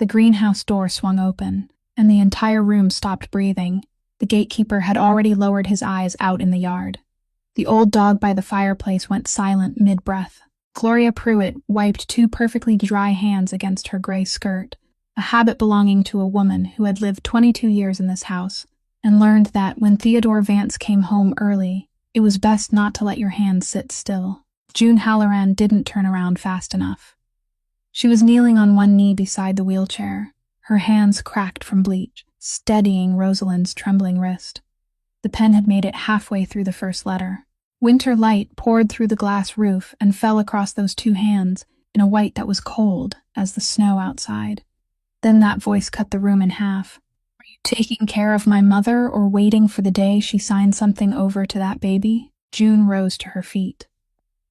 The greenhouse door swung open, and the entire room stopped breathing. The gatekeeper had already lowered his eyes out in the yard. The old dog by the fireplace went silent mid-breath. Gloria Pruitt wiped two perfectly dry hands against her gray skirt, a habit belonging to a woman who had lived 22 years in this house, and learned that when Theodore Vance came home early, it was best not to let your hands sit still. June Halloran didn't turn around fast enough. She was kneeling on one knee beside the wheelchair, her hands cracked from bleach, steadying Rosalind's trembling wrist. The pen had made it halfway through the first letter. Winter light poured through the glass roof and fell across those two hands in a white that was cold as the snow outside. Then that voice cut the room in half. Were you taking care of my mother or waiting for the day she signed something over to that baby? June rose to her feet.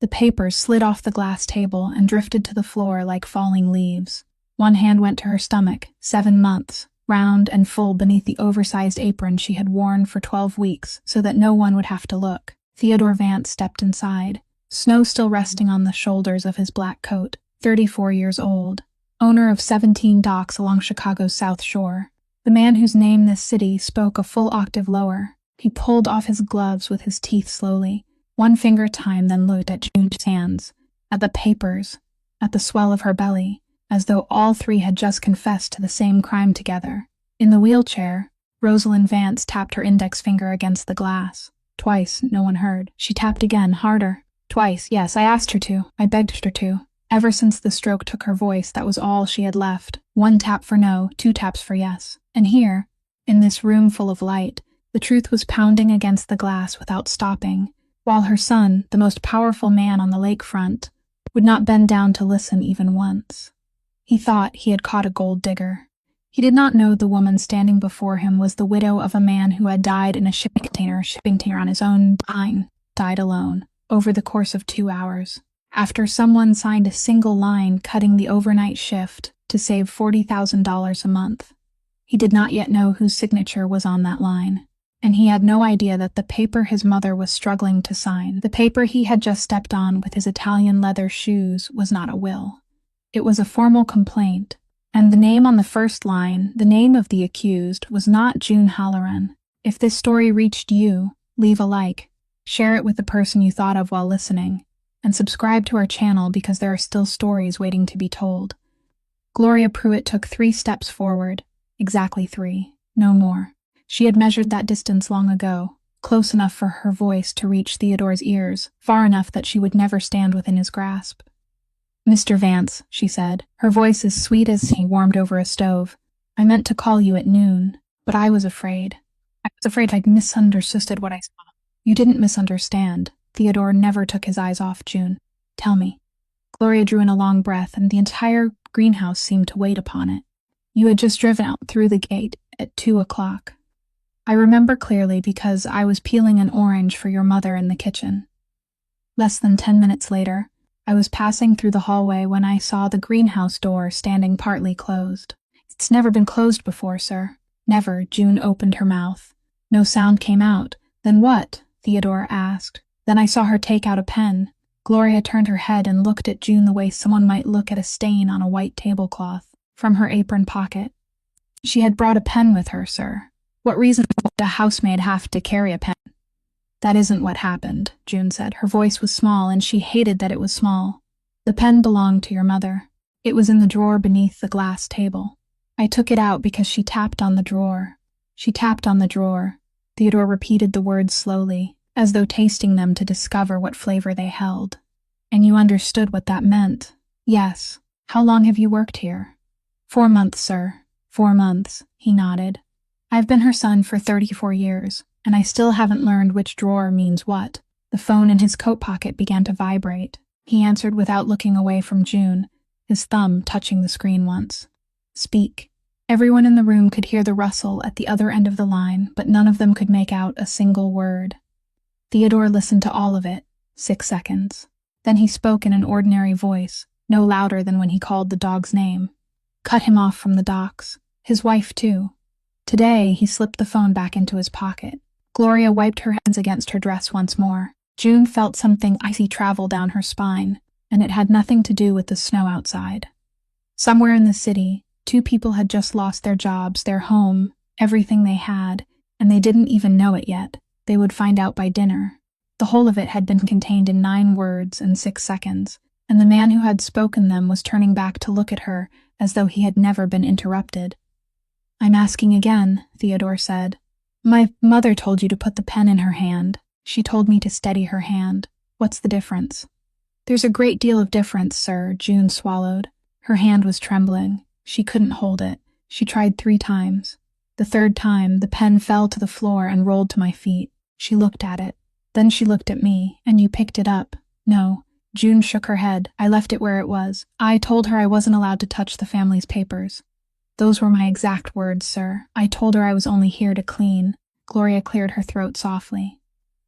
The papers slid off the glass table and drifted to the floor like falling leaves. One hand went to her stomach, 7 months, round and full beneath the oversized apron she had worn for 12 weeks so that no one would have to look. Theodore Vance stepped inside, snow still resting on the shoulders of his black coat, 34 years old, owner of 17 docks along Chicago's South Shore. The man whose name this city spoke a full octave lower. He pulled off his gloves with his teeth slowly, one finger at a time, then looked at June's hands, at the papers, at the swell of her belly, as though all three had just confessed to the same crime together. In the wheelchair, Rosalind Vance tapped her index finger against the glass. Twice, no one heard. She tapped again, harder. Twice, yes, I asked her to. I begged her to. Ever since the stroke took her voice, that was all she had left. 1 tap for no, 2 taps for yes. And here, in this room full of light, the truth was pounding against the glass without stopping, while her son, the most powerful man on the lakefront, would not bend down to listen even once. He thought he had caught a gold digger. He did not know the woman standing before him was the widow of a man who had died in a shipping container on his own dime, died alone, over the course of 2 hours, after someone signed a single line cutting the overnight shift to save $40,000 a month. He did not yet know whose signature was on that line, and he had no idea that the paper his mother was struggling to sign, the paper he had just stepped on with his Italian leather shoes, was not a will. It was a formal complaint, and the name on the first line, the name of the accused, was not June Halloran. If this story reached you, leave a like, share it with the person you thought of while listening, and subscribe to our channel because there are still stories waiting to be told. Gloria Pruitt took 3 steps forward, exactly 3, no more. She had measured that distance long ago, close enough for her voice to reach Theodore's ears, far enough that she would never stand within his grasp. "Mr. Vance," she said, her voice as sweet as he warmed over a stove, "I meant to call you at noon, but I was afraid. I'd misunderstood what I saw." "You didn't misunderstand." Theodore never took his eyes off June. "Tell me." Gloria drew in a long breath, and the entire greenhouse seemed to wait upon it. "You had just driven out through the gate at 2 o'clock. I remember clearly because I was peeling an orange for your mother in the kitchen. Less than 10 minutes later, I was passing through the hallway when I saw the greenhouse door standing partly closed. It's never been closed before, sir." "Never." June opened her mouth. No sound came out. "Then what?" Theodore asked. Then I saw her take out a pen. Gloria turned her head and looked at June the way someone might look at a stain on a white tablecloth, from her apron pocket. "She had brought a pen with her, sir." "What reason would a housemaid have to carry a pen?" "That isn't what happened," June said. Her voice was small, and she hated that it was small. "The pen belonged to your mother. It was in the drawer beneath the glass table. I took it out because she tapped on the drawer. She tapped on the drawer." Theodore repeated the words slowly, as though tasting them to discover what flavor they held. "And you understood what that meant?" "Yes." "How long have you worked here?" 4 months, sir." 4 months, he nodded. "I've been her son for 34 years, and I still haven't learned which drawer means what." The phone in his coat pocket began to vibrate. He answered without looking away from June, his thumb touching the screen once. "Speak." Everyone in the room could hear the rustle at the other end of the line, but none of them could make out a single word. Theodore listened to all of it, 6 seconds. Then he spoke in an ordinary voice, no louder than when he called the dog's name. "Cut him off from the docks. His wife, too." Today, he slipped the phone back into his pocket. Gloria wiped her hands against her dress once more. June felt something icy travel down her spine, and it had nothing to do with the snow outside. Somewhere in the city, Two people had just lost their jobs, their home, everything they had, and they didn't even know it yet. They would find out by dinner. The whole of it had been contained in 9 words and 6 seconds, and the man who had spoken them was turning back to look at her as though he had never been interrupted. "I'm asking again," Theodore said. "My mother told you to put the pen in her hand. She told me to steady her hand. What's the difference?" "There's a great deal of difference, sir," June swallowed. Her hand was trembling. She couldn't hold it. She tried 3 times. The 3rd time, the pen fell to the floor and rolled to my feet. She looked at it. Then she looked at me, and you picked it up. "No." June shook her head. "I left it where it was. I told her I wasn't allowed to touch the family's papers." "Those were my exact words, sir. I told her I was only here to clean." Gloria cleared her throat softly.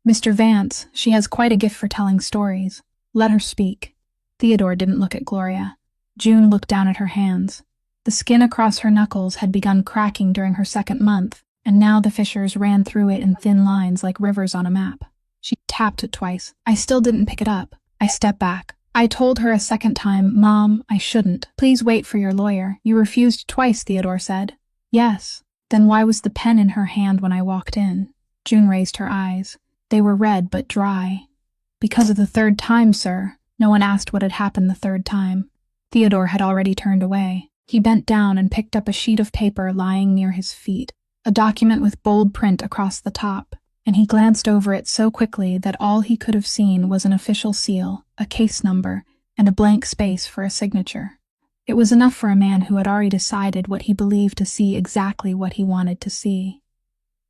"Mr. Vance, she has quite a gift for telling stories. Let her speak." Theodore didn't look at Gloria. June looked down at her hands. The skin across her knuckles had begun cracking during her 2nd month, and now the fissures ran through it in thin lines like rivers on a map. She tapped it twice. "I still didn't pick it up." I stepped back. I told her a 2nd time, "Mom, I shouldn't. Please wait for your lawyer." "You refused twice," Theodore said. "Yes." "Then why was the pen in her hand when I walked in?" June raised her eyes. They were red but dry. "Because of the 3rd time, sir." No one asked what had happened the 3rd time. Theodore had already turned away. He bent down and picked up a sheet of paper lying near his feet, a document with bold print across the top, and he glanced over it so quickly that all he could have seen was an official seal, a case number, and a blank space for a signature. It was enough for a man who had already decided what he believed to see exactly what he wanted to see.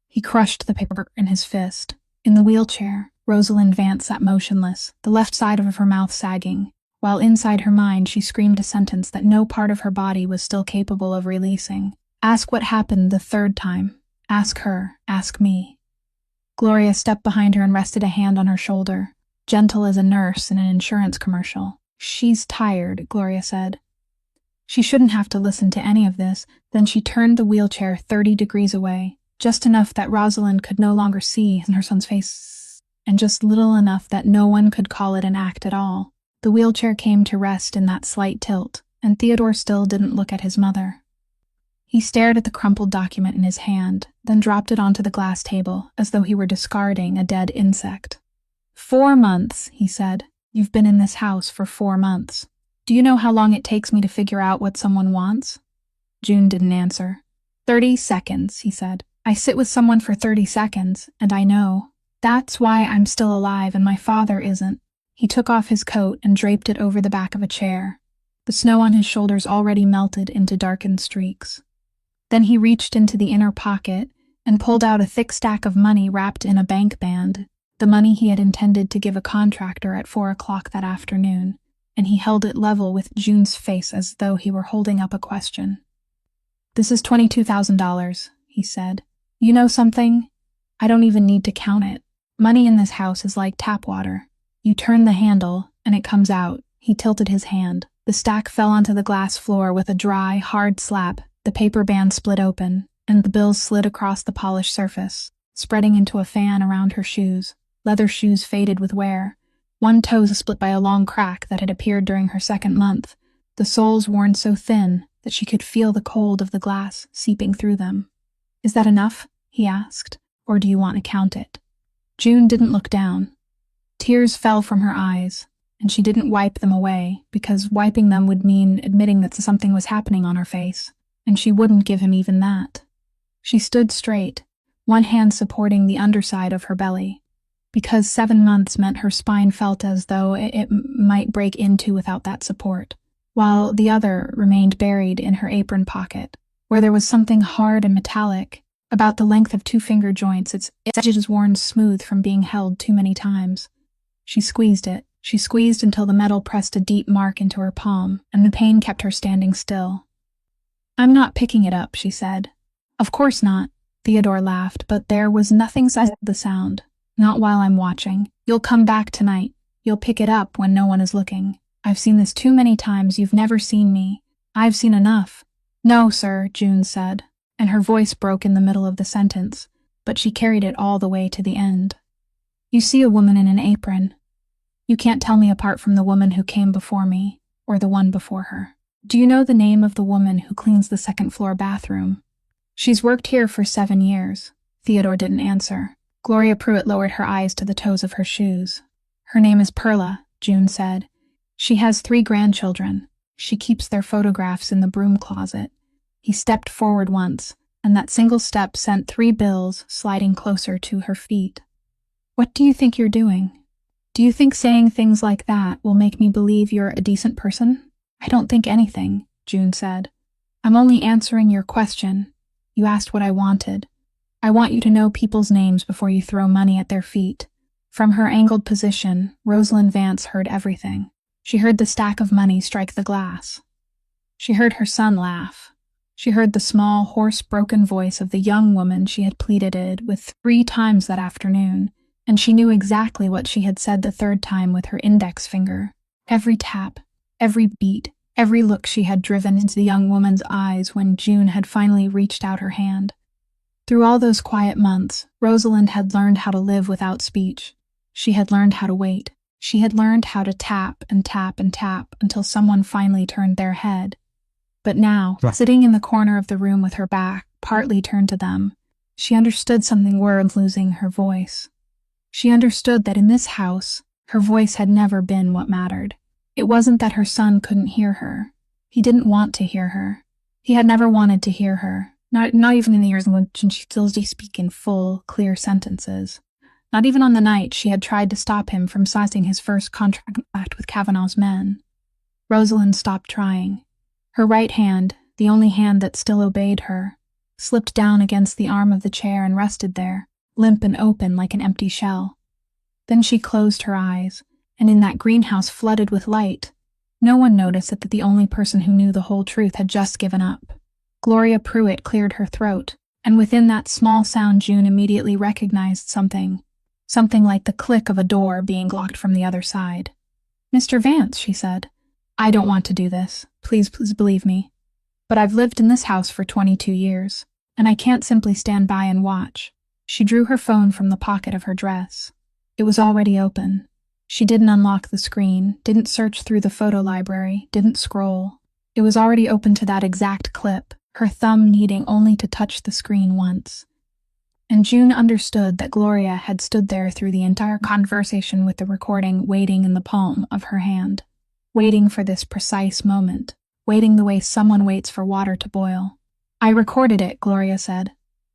He crushed the paper in his fist. In the wheelchair, Rosalind Vance sat motionless, the left side of her mouth sagging, while inside her mind she screamed a sentence that no part of her body was still capable of releasing. "Ask what happened the 3rd time. Ask her. Ask me." Gloria stepped behind her and rested a hand on her shoulder, gentle as a nurse in an insurance commercial. "She's tired," Gloria said. She shouldn't have to listen to any of this. Then she turned the wheelchair 30 degrees away, just enough that Rosalind could no longer see her son's face, and just little enough that no one could call it an act at all. The wheelchair came to rest in that slight tilt, and Theodore still didn't look at his mother. He stared at the crumpled document in his hand, then dropped it onto the glass table, as though he were discarding a dead insect. 4 months, he said. "You've been in this house for 4 months. Do you know how long it takes me to figure out what someone wants?" June didn't answer. 30 seconds, he said. "I sit with someone for 30 seconds, and I know. That's why I'm still alive and my father isn't." He took off his coat and draped it over the back of a chair. The snow on his shoulders already melted into darkened streaks. Then he reached into the inner pocket and pulled out a thick stack of money wrapped in a bank band, the money he had intended to give a contractor at 4 o'clock that afternoon, and he held it level with June's face as though he were holding up a question. "This is $22,000, he said. "You know something? I don't even need to count it. Money in this house is like tap water. You turn the handle, and it comes out." He tilted his hand. The stack fell onto the glass floor with a dry, hard slap. The paper band split open, and the bills slid across the polished surface, spreading into a fan around her shoes. Leather shoes faded with wear. One toe split by a long crack that had appeared during her 2nd month, the soles worn so thin that she could feel the cold of the glass seeping through them. "Is that enough?" he asked. "Or do you want to count it?" June didn't look down. Tears fell from her eyes, and she didn't wipe them away, because wiping them would mean admitting that something was happening on her face, and she wouldn't give him even that. She stood straight, one hand supporting the underside of her belly, because 7 months meant her spine felt as though it might break into without that support, while the other remained buried in her apron pocket, where there was something hard and metallic, about the length of 2 finger joints, its edges worn smooth from being held too many times. She squeezed it. She squeezed until the metal pressed a deep mark into her palm, and the pain kept her standing still. "I'm not picking it up," she said. "Of course not." Theodore laughed, but there was nothing said the sound. "Not while I'm watching. You'll come back tonight. You'll pick it up when no one is looking. I've seen this too many times. You've never seen me. I've seen enough." "No, sir," June said, and her voice broke in the middle of the sentence, but she carried it all the way to the end. "You see a woman in an apron. You can't tell me apart from the woman who came before me, or the one before her." Do you know the name of the woman who cleans the second-floor bathroom? She's worked here for 7 years. Theodore didn't answer. Gloria Pruitt lowered her eyes to the toes of her shoes. Her name is Perla, June said. She has 3 grandchildren. She keeps their photographs in the broom closet. He stepped forward once, and that single step sent 3 bills sliding closer to her feet. What do you think you're doing? Do you think saying things like that will make me believe you're a decent person? I don't think anything, June said. I'm only answering your question. You asked what I wanted. I want you to know people's names before you throw money at their feet. From her angled position, Rosalind Vance heard everything. She heard the stack of money strike the glass. She heard her son laugh. She heard the small, hoarse, broken voice of the young woman she had pleaded with 3 times that afternoon, and she knew exactly what she had said the 3rd time with her index finger. Every tap, every beat, every look she had driven into the young woman's eyes when June had finally reached out her hand. Through all those quiet months, Rosalind had learned how to live without speech. She had learned how to wait. She had learned how to tap and tap and tap until someone finally turned their head. But now, sitting in the corner of the room with her back partly turned to them, she understood something worth losing her voice. She understood that in this house, her voice had never been what mattered. It wasn't that her son couldn't hear her. He didn't want to hear her. He had never wanted to hear her, not even in the years in which she still did speak in full, clear sentences. Not even on the night she had tried to stop him from signing his first contract with Kavanaugh's men. Rosalind stopped trying. Her right hand, the only hand that still obeyed her, slipped down against the arm of the chair and rested there, limp and open like an empty shell. Then she closed her eyes, and in that greenhouse flooded with light, no one noticed that the only person who knew the whole truth had just given up. Gloria Pruitt cleared her throat, and within that small sound June immediately recognized something like the click of a door being locked from the other side. "Mr. Vance," she said, "I don't want to do this. Please believe me. But I've lived in this house for 22 years, and I can't simply stand by and watch." She drew her phone from the pocket of her dress. It was already open. She didn't unlock the screen, didn't search through the photo library, didn't scroll. It was already open to that exact clip, her thumb needing only to touch the screen once. And June understood that Gloria had stood there through the entire conversation with the recording waiting in the palm of her hand, waiting for this precise moment, waiting the way someone waits for water to boil. "I recorded it," Gloria said.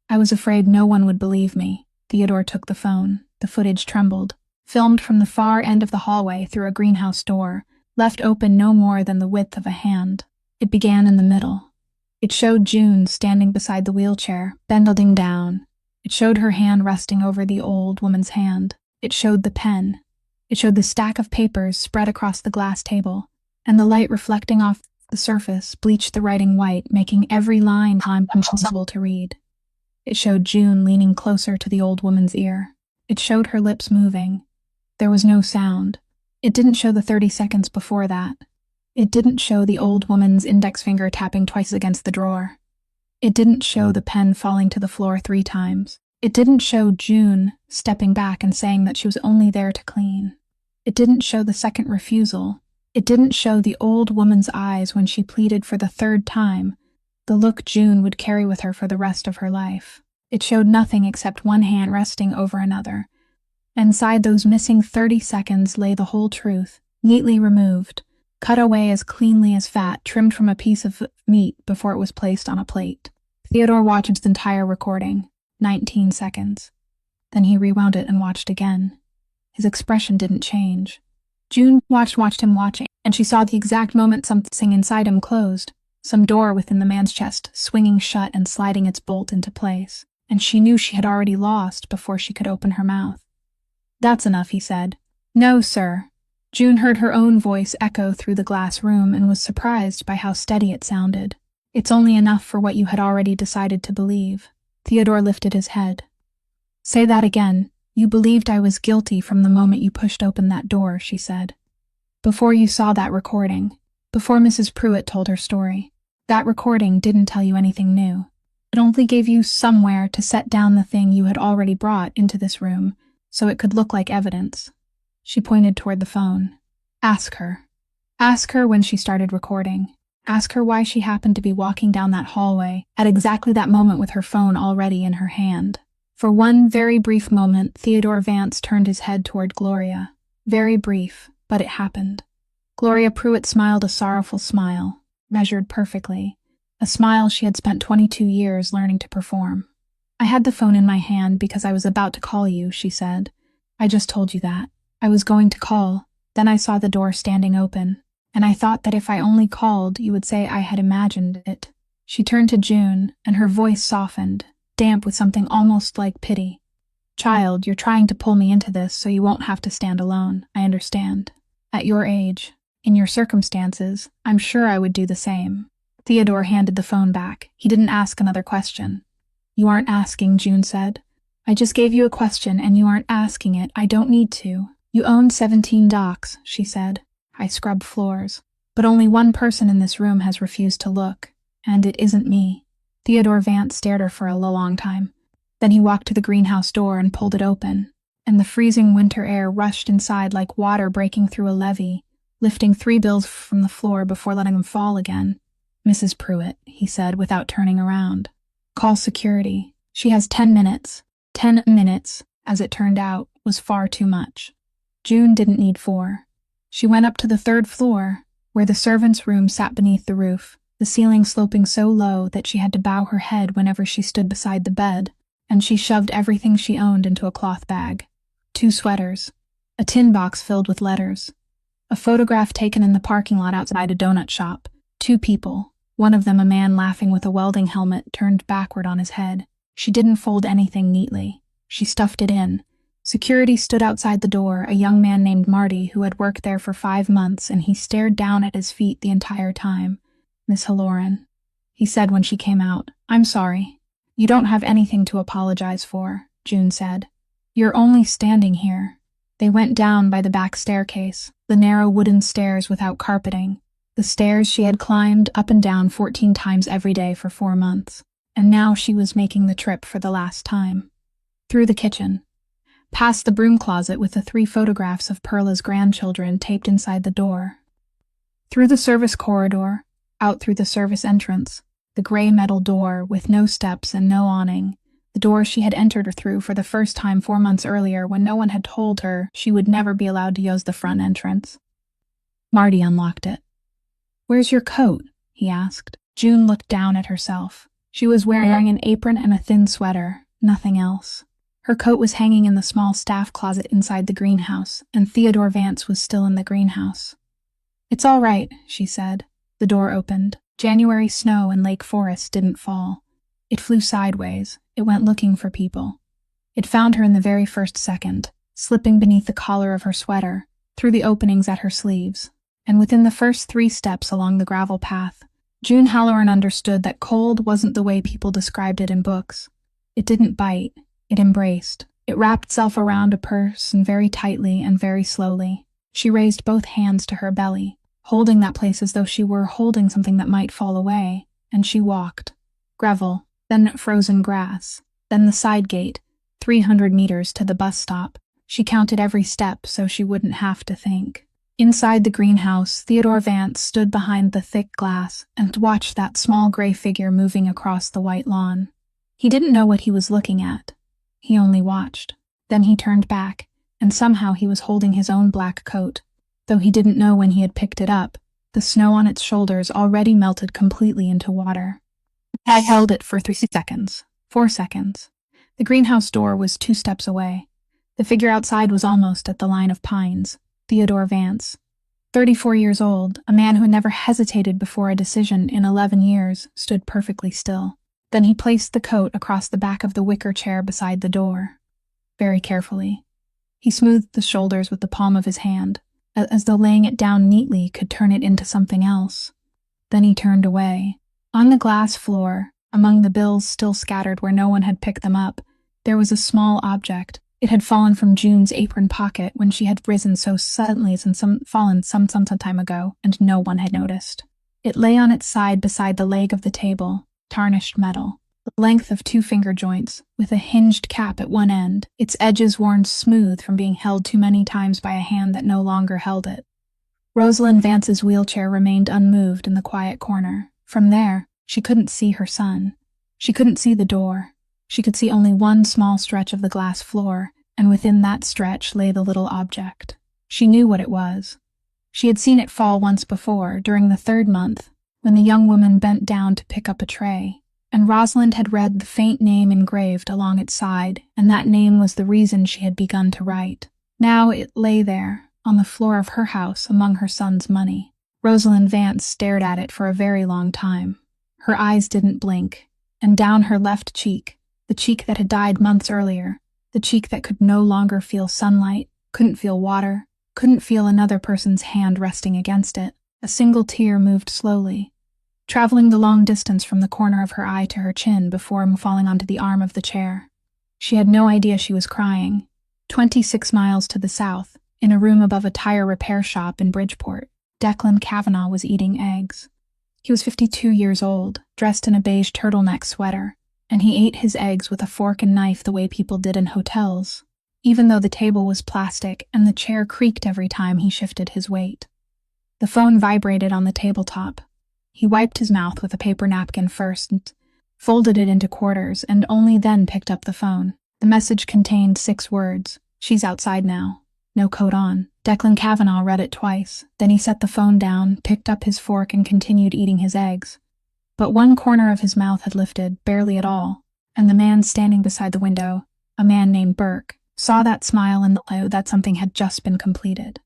"I was afraid no one would believe me." Theodore took the phone. The footage trembled, filmed from the far end of the hallway through a greenhouse door, left open no more than the width of a hand. It began in the middle. It showed June standing beside the wheelchair, bending down. It showed her hand resting over the old woman's hand. It showed the pen. It showed the stack of papers spread across the glass table, and the light reflecting off the surface bleached the writing white, making every line impossible to read. It showed June leaning closer to the old woman's ear. It showed her lips moving. There was no sound. It didn't show the 30 seconds before that. It didn't show the old woman's index finger tapping twice against the drawer. It didn't show the pen falling to the floor 3 times. It didn't show June stepping back and saying that she was only there to clean. It didn't show the second refusal. It didn't show the old woman's eyes when she pleaded for the 3rd time, the look June would carry with her for the rest of her life. It showed nothing except one hand resting over another. Inside those missing 30 seconds lay the whole truth, neatly removed, cut away as cleanly as fat trimmed from a piece of meat before it was placed on a plate. Theodore watched the entire recording, 19 seconds. Then he rewound it and watched again. His expression didn't change. June watched him watching, and she saw the exact moment something inside him closed, some door within the man's chest swinging shut and sliding its bolt into place, and she knew she had already lost before she could open her mouth. "That's enough," he said. "No, sir." June heard her own voice echo through the glass room and was surprised by how steady it sounded. "It's only enough for what you had already decided to believe." Theodore lifted his head. "Say that again. You believed I was guilty from the moment you pushed open that door," she said. "Before you saw that recording, before Mrs. Pruitt told her story, that recording didn't tell you anything new. It only gave you somewhere to set down the thing you had already brought into this room, so it could look like evidence." She pointed toward the phone. Ask her when she started recording. Ask her why she happened to be walking down that hallway at exactly that moment with her phone already in her hand. For one very brief moment, Theodore Vance turned his head toward Gloria. Very brief, but it happened. Gloria Pruitt smiled a sorrowful smile, measured perfectly, a smile she had spent 22 years learning to perform. I had the phone in my hand because I was about to call you, she said. I just told you that. I was going to call, then I saw the door standing open, and I thought that if I only called, you would say I had imagined it. She turned to June, and her voice softened, damp with something almost like pity. Child, you're trying to pull me into this so you won't have to stand alone, I understand. At your age, in your circumstances, I'm sure I would do the same. Theodore handed the phone back. He didn't ask another question. You aren't asking, June said. I just gave you a question and you aren't asking it. I don't need to. You own 17 docks, she said. I scrub floors. But only one person in this room has refused to look, and it isn't me. Theodore Vance stared at her for a long time. Then he walked to the greenhouse door and pulled it open, and the freezing winter air rushed inside like water breaking through a levee, lifting 3 bills from the floor before letting them fall again. Mrs. Pruitt, he said without turning around. Call security. She has 10 minutes. 10 minutes, as it turned out, was far too much. June didn't need 4. She went up to the 3rd floor, where the servants' room sat beneath the roof, the ceiling sloping so low that she had to bow her head whenever she stood beside the bed, and she shoved everything she owned into a cloth bag. 2 sweaters, a tin box filled with letters, a photograph taken in the parking lot outside a donut shop, 2 people, one of them a man laughing with a welding helmet turned backward on his head. She didn't fold anything neatly. She stuffed it in. Security stood outside the door, a young man named Marty who had worked there for 5 months, and he stared down at his feet the entire time. Miss Halloran, he said when she came out. I'm sorry. You don't have anything to apologize for, June said. You're only standing here. They went down by the back staircase, the narrow wooden stairs without carpeting, the stairs she had climbed up and down 14 times every day for 4 months, and now she was making the trip for the last time. Through the kitchen, past the broom closet with the 3 photographs of Perla's grandchildren taped inside the door, through the service corridor, out through the service entrance, the gray metal door with no steps and no awning, the door she had entered through for the first time 4 months earlier when no one had told her she would never be allowed to use the front entrance. Marty unlocked it. Where's your coat? He asked. June looked down at herself. She was wearing an apron and a thin sweater, nothing else. Her coat was hanging in the small staff closet inside the greenhouse, and Theodore Vance was still in the greenhouse. It's all right, she said. The door opened. January snow in Lake Forest didn't fall. It flew sideways. It went looking for people. It found her in the very first second, slipping beneath the collar of her sweater, through the openings at her sleeves, and within the first 3 steps along the gravel path. June Halloran understood that cold wasn't the way people described it in books. It didn't bite. It embraced. It wrapped itself around a person very tightly and very slowly. She raised both hands to her belly, holding that place as though she were holding something that might fall away, and she walked. Gravel, then frozen grass, then the side gate, 300 meters to the bus stop. She counted every step so she wouldn't have to think. Inside the greenhouse, Theodore Vance stood behind the thick glass and watched that small gray figure moving across the white lawn. He didn't know what he was looking at. He only watched. Then he turned back, and somehow he was holding his own black coat. Though he didn't know when he had picked it up, the snow on its shoulders already melted completely into water. I held it for 3 seconds, 4 seconds. The greenhouse door was 2 steps away. The figure outside was almost at the line of pines. Theodore Vance, 34 years old, a man who had never hesitated before a decision in 11 years, stood perfectly still. Then he placed the coat across the back of the wicker chair beside the door. Very carefully. He smoothed the shoulders with the palm of his hand, as though laying it down neatly could turn it into something else. Then he turned away. On the glass floor, among the bills still scattered where no one had picked them up, there was a small object. It had fallen from June's apron pocket when she had risen so suddenly fallen some time ago, and no one had noticed. It lay on its side beside the leg of the table, tarnished metal, the length of 2 finger joints, with a hinged cap at one end, its edges worn smooth from being held too many times by a hand that no longer held it. Rosalind Vance's wheelchair remained unmoved in the quiet corner. From there, she couldn't see her son. She couldn't see the door. She could see only one small stretch of the glass floor, and within that stretch lay the little object. She knew what it was. She had seen it fall once before, during the 3rd month, when the young woman bent down to pick up a tray, and Rosalind had read the faint name engraved along its side, and that name was the reason she had begun to write. Now it lay there, on the floor of her house among her son's money. Rosalind Vance stared at it for a very long time. Her eyes didn't blink, and down her left cheek, the cheek that had died months earlier, the cheek that could no longer feel sunlight, couldn't feel water, couldn't feel another person's hand resting against it, a single tear moved slowly, traveling the long distance from the corner of her eye to her chin before falling onto the arm of the chair. She had no idea she was crying. 26 miles to the south, in a room above a tire repair shop in Bridgeport, Declan Cavanaugh was eating eggs. He was 52 years old, dressed in a beige turtleneck sweater, and he ate his eggs with a fork and knife the way people did in hotels, even though the table was plastic and the chair creaked every time he shifted his weight. The phone vibrated on the tabletop. He wiped his mouth with a paper napkin first, folded it into quarters, and only then picked up the phone. The message contained 6 words. "She's outside now. No coat on." Declan Cavanaugh read it twice. Then he set the phone down, picked up his fork, and continued eating his eggs. But one corner of his mouth had lifted, barely at all, and the man standing beside the window, a man named Burke, saw that smile and knew that something had just been completed.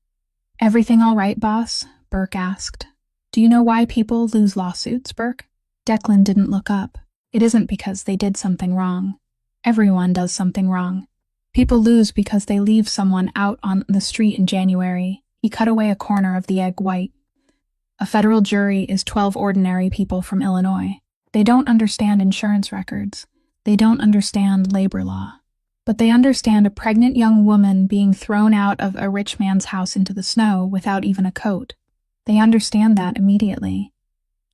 "Everything all right, boss?" Burke asked. "Do you know why people lose lawsuits, Burke?" Declan didn't look up. "It isn't because they did something wrong. Everyone does something wrong. People lose because they leave someone out on the street in January." He cut away a corner of the egg white. "A federal jury is 12 ordinary people from Illinois. They don't understand insurance records. They don't understand labor law. But they understand a pregnant young woman being thrown out of a rich man's house into the snow without even a coat. They understand that immediately.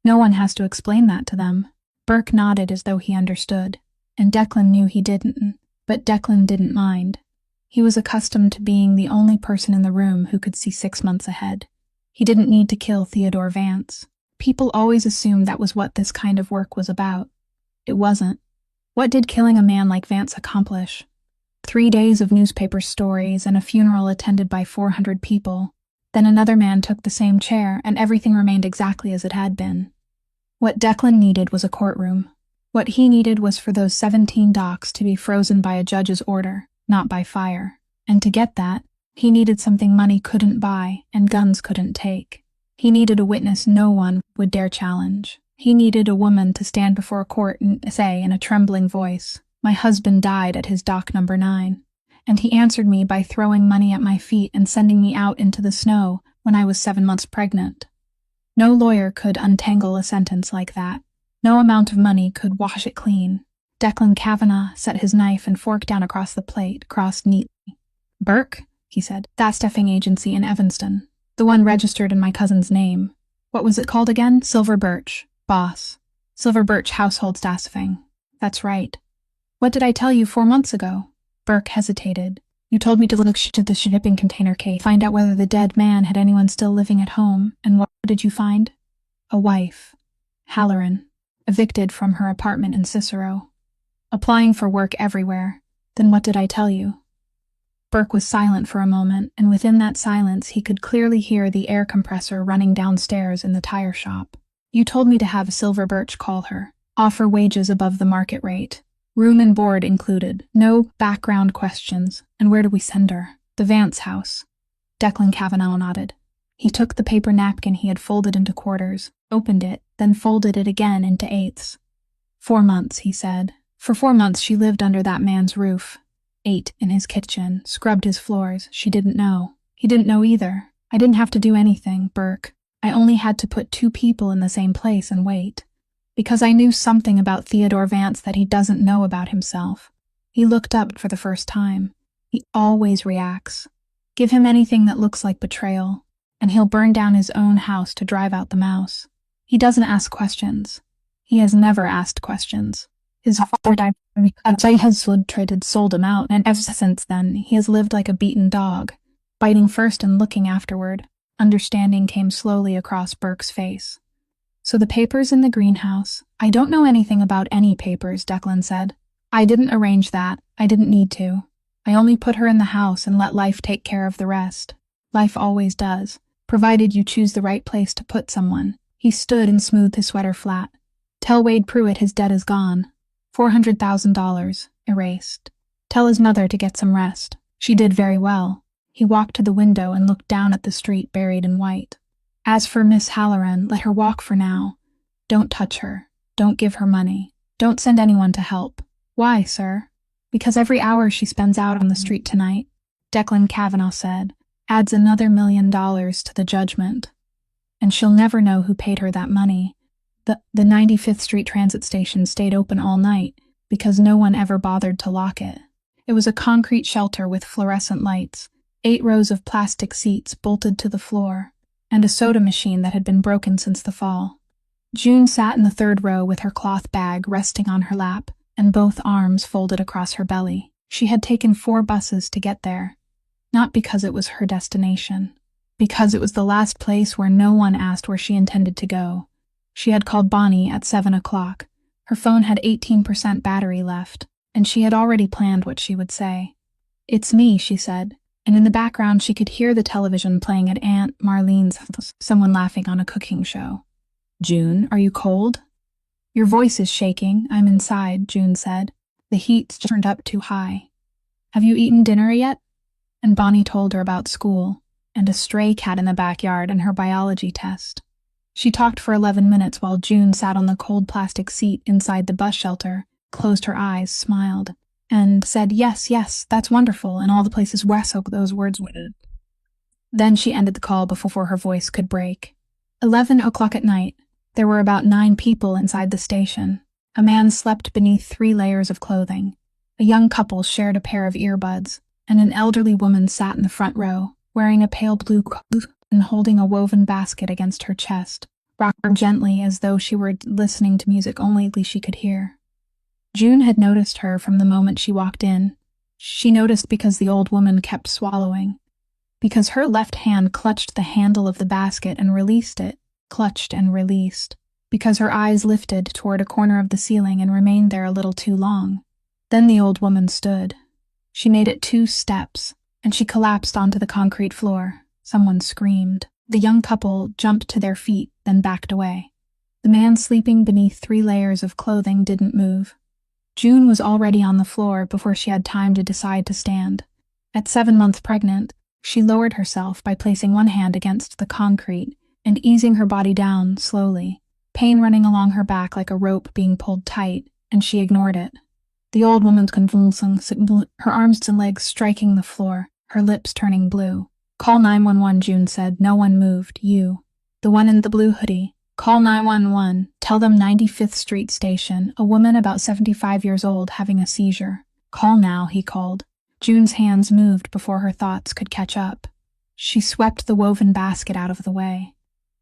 No one has to explain that to them." Burke nodded as though he understood, and Declan knew he didn't, but Declan didn't mind. He was accustomed to being the only person in the room who could see 6 months ahead. He didn't need to kill Theodore Vance. People always assumed that was what this kind of work was about. It wasn't. What did killing a man like Vance accomplish? 3 days of newspaper stories and a funeral attended by 400 people. Then another man took the same chair, and everything remained exactly as it had been. What Declan needed was a courtroom. What he needed was for those 17 docs to be frozen by a judge's order, not by fire. And to get that, he needed something money couldn't buy and guns couldn't take. He needed a witness no one would dare challenge. He needed a woman to stand before a court and say in a trembling voice, "My husband died at his dock number 9. And he answered me by throwing money at my feet and sending me out into the snow when I was 7 months pregnant." No lawyer could untangle a sentence like that. No amount of money could wash it clean. Declan Cavanaugh set his knife and fork down across the plate, crossed neatly. "Burke," he said, "that staffing agency in Evanston. The one registered in my cousin's name. What was it called again? Silver Birch. Boss. Silver Birch Household Staffing. That's right. What did I tell you 4 months ago?" Burke hesitated. "You told me to look to the shipping container case, find out whether the dead man had anyone still living at home, and what did you find?" "A wife. Halloran. Evicted from her apartment in Cicero. Applying for work everywhere. Then what did I tell you?" Burke was silent for a moment, and within that silence he could clearly hear the air compressor running downstairs in the tire shop. "You told me to have Silver Birch call her. Offer wages above the market rate. Room and board included. No background questions. And where do we send her?" "The Vance house." Declan Cavanaugh nodded. He took the paper napkin he had folded into quarters, opened it, then folded it again into eighths. 4 months, he said. For 4 months she lived under that man's roof. Ate in his kitchen, scrubbed his floors. She didn't know. He didn't know either. I didn't have to do anything, Burke. I only had to put 2 people in the same place and wait. Because I knew something about Theodore Vance that he doesn't know about himself. He looked up for the first time. He always reacts. Give him anything that looks like betrayal, and he'll burn down his own house to drive out the mouse. He doesn't ask questions. He has never asked questions. His father died because I had sold him out, and ever since then, he has lived like a beaten dog, biting first and looking afterward. Understanding came slowly across Burke's face. So the papers in the greenhouse. I don't know anything about any papers, Declan said. I didn't arrange that. I didn't need to. I only put her in the house and let life take care of the rest. Life always does, provided you choose the right place to put someone. He stood and smoothed his sweater flat. Tell Wade Pruitt his debt is gone. $400,000, erased. Tell his mother to get some rest. She did very well. He walked to the window and looked down at the street buried in white. As for Miss Halloran, let her walk for now. Don't touch her. Don't give her money. Don't send anyone to help. Why, sir? Because every hour she spends out on the street tonight, Declan Kavanaugh said, adds another $1 million to the judgment. And she'll never know who paid her that money. The 95th Street Transit Station stayed open all night because no one ever bothered to lock it. It was a concrete shelter with fluorescent lights, 8 rows of plastic seats bolted to the floor, and a soda machine that had been broken since the fall. June sat in the 3rd row with her cloth bag resting on her lap and both arms folded across her belly. She had taken 4 buses to get there, not because it was her destination, because it was the last place where no one asked where she intended to go. She had called Bonnie at 7 o'clock. Her phone had 18% battery left, and she had already planned what she would say. "It's me," she said, and in the background she could hear the television playing at Aunt Marlene's house, someone laughing on a cooking show. "June, are you cold?" "Your voice is shaking. I'm inside," June said. "The heat's turned up too high." "Have you eaten dinner yet?" And Bonnie told her about school, and a stray cat in the backyard and her biology test. She talked for 11 minutes while June sat on the cold plastic seat inside the bus shelter, closed her eyes, smiled, and said, yes, that's wonderful, and all the places where those words would. Then she ended the call before her voice could break. 11 o'clock at night. There were about 9 people inside the station. A man slept beneath 3 layers of clothing. A young couple shared a pair of earbuds, and an elderly woman sat in the front row, wearing a pale blue coat and holding a woven basket against her chest, rocking gently as though she were listening to music only she could hear. June had noticed her from the moment she walked in. She noticed because the old woman kept swallowing, because her left hand clutched the handle of the basket and released it, clutched and released, because her eyes lifted toward a corner of the ceiling and remained there a little too long. Then the old woman stood. She made it 2 steps, and she collapsed onto the concrete floor. Someone screamed. The young couple jumped to their feet, then backed away. The man sleeping beneath 3 layers of clothing didn't move. June was already on the floor before she had time to decide to stand. At 7 months pregnant, she lowered herself by placing one hand against the concrete and easing her body down slowly, pain running along her back like a rope being pulled tight, and she ignored it. The old woman's convulsing, her arms and legs striking the floor, her lips turning blue. "Call 911, June said. No one moved. You. The one in the blue hoodie. Call 911. Tell them 95th Street Station, a woman about 75 years old having a seizure. Call now," he called. June's hands moved before her thoughts could catch up. She swept the woven basket out of the way.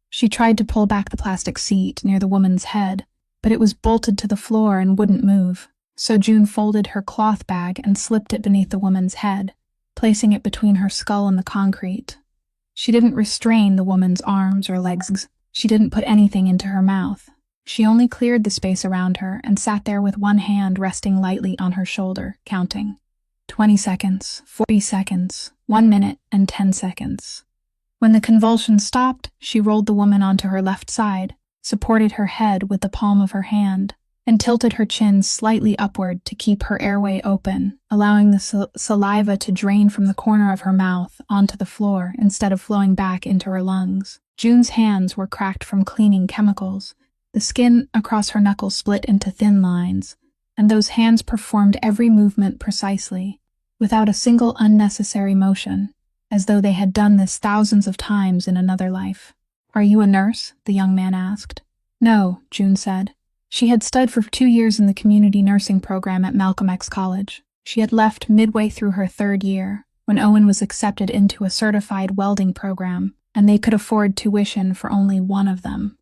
She tried to pull back the plastic seat near the woman's head, but it was bolted to the floor and wouldn't move. So June folded her cloth bag and slipped it beneath the woman's head, placing it between her skull and the concrete. She didn't restrain the woman's arms or legs. She didn't put anything into her mouth. She only cleared the space around her and sat there with one hand resting lightly on her shoulder, counting. 20 seconds, 40 seconds, 1 minute, and 10 seconds. When the convulsion stopped, she rolled the woman onto her left side, supported her head with the palm of her hand, and tilted her chin slightly upward to keep her airway open, allowing the saliva to drain from the corner of her mouth onto the floor instead of flowing back into her lungs. June's hands were cracked from cleaning chemicals. The skin across her knuckles split into thin lines, and those hands performed every movement precisely, without a single unnecessary motion, as though they had done this thousands of times in another life. "Are you a nurse?" the young man asked. "No," June said. She had studied for 2 years in the community nursing program at Malcolm X College. She had left midway through her 3rd year, when Owen was accepted into a certified welding program, and they could afford tuition for only one of them.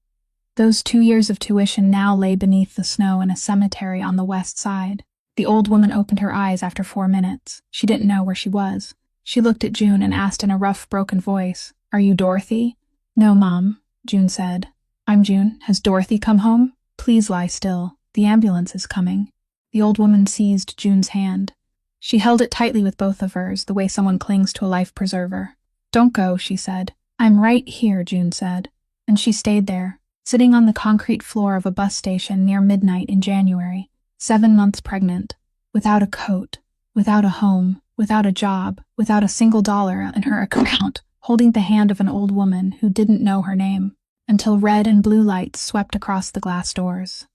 Those 2 years of tuition now lay beneath the snow in a cemetery on the west side. The old woman opened her eyes after 4 minutes. She didn't know where she was. She looked at June and asked in a rough, broken voice, Are you Dorothy? No, Mom, June said. I'm June. Has Dorothy come home? Please lie still. The ambulance is coming. The old woman seized June's hand. She held it tightly with both of hers, the way someone clings to a life preserver. Don't go, she said. I'm right here, June said. And she stayed there, sitting on the concrete floor of a bus station near midnight in January, 7 months pregnant, without a coat, without a home, without a job, without a single dollar in her account, holding the hand of an old woman who didn't know her name, until red and blue lights swept across the glass doors.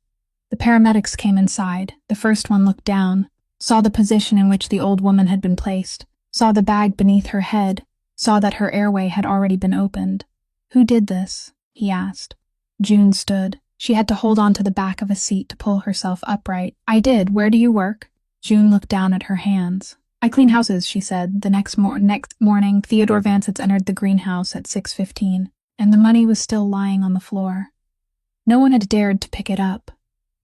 The paramedics came inside. The first one looked down, saw the position in which the old woman had been placed, saw the bag beneath her head, saw that her airway had already been opened. Who did this? He asked. June stood. She had to hold on to the back of a seat to pull herself upright. I did. Where do you work? June looked down at her hands. I clean houses, she said. The next morning, Theodore Vance had entered the greenhouse at 6:15, and the money was still lying on the floor. No one had dared to pick it up.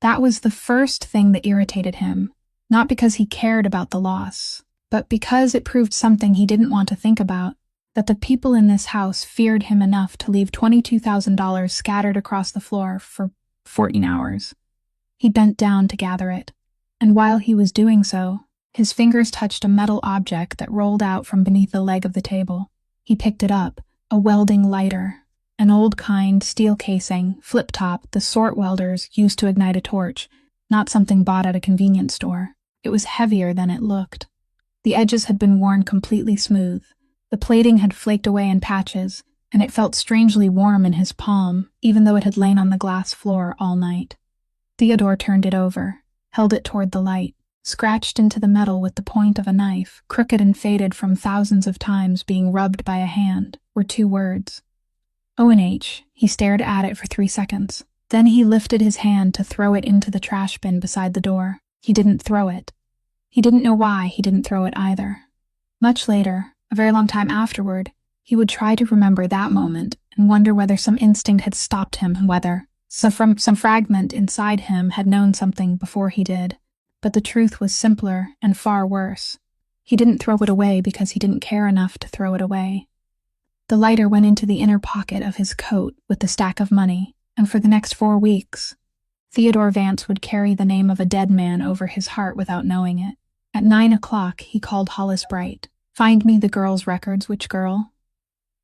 That was the first thing that irritated him, not because he cared about the loss, but because it proved something he didn't want to think about, that the people in this house feared him enough to leave $22,000 scattered across the floor for 14 hours. He bent down to gather it, and while he was doing so, his fingers touched a metal object that rolled out from beneath the leg of the table. He picked it up, a welding lighter, an old kind steel casing, flip-top, the sort welders used to ignite a torch, not something bought at a convenience store. It was heavier than it looked. The edges had been worn completely smooth. The plating had flaked away in patches, and it felt strangely warm in his palm, even though it had lain on the glass floor all night. Theodore turned it over, held it toward the light. Scratched into the metal with the point of a knife, crooked and faded from thousands of times being rubbed by a hand, were 2 words. O&H. He stared at it for 3 seconds. Then he lifted his hand to throw it into the trash bin beside the door. He didn't throw it. He didn't know why he didn't throw it either. Much later, a very long time afterward, he would try to remember that moment and wonder whether some instinct had stopped him and whether some fragment inside him had known something before he did. But the truth was simpler and far worse. He didn't throw it away because he didn't care enough to throw it away. The lighter went into the inner pocket of his coat with the stack of money, and for the next 4 weeks, Theodore Vance would carry the name of a dead man over his heart without knowing it. At 9 o'clock, he called Hollis Bright. Find me the girl's records. Which girl?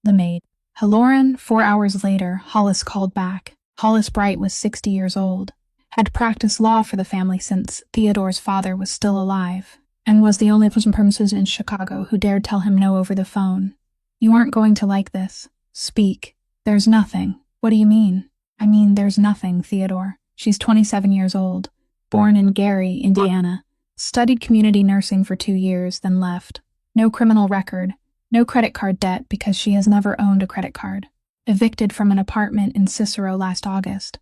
The maid. Halloran. 4 hours later, Hollis called back. Hollis Bright was 60 years old, had practiced law for the family since Theodore's father was still alive, and was the only person in Chicago who dared tell him no over the phone. You aren't going to like this. Speak. There's nothing. What do you mean? I mean, there's nothing, Theodore. She's 27 years old, born in Gary, Indiana, studied community nursing for 2 years, then left. No criminal record, no credit card debt because she has never owned a credit card. Evicted from an apartment in Cicero last August.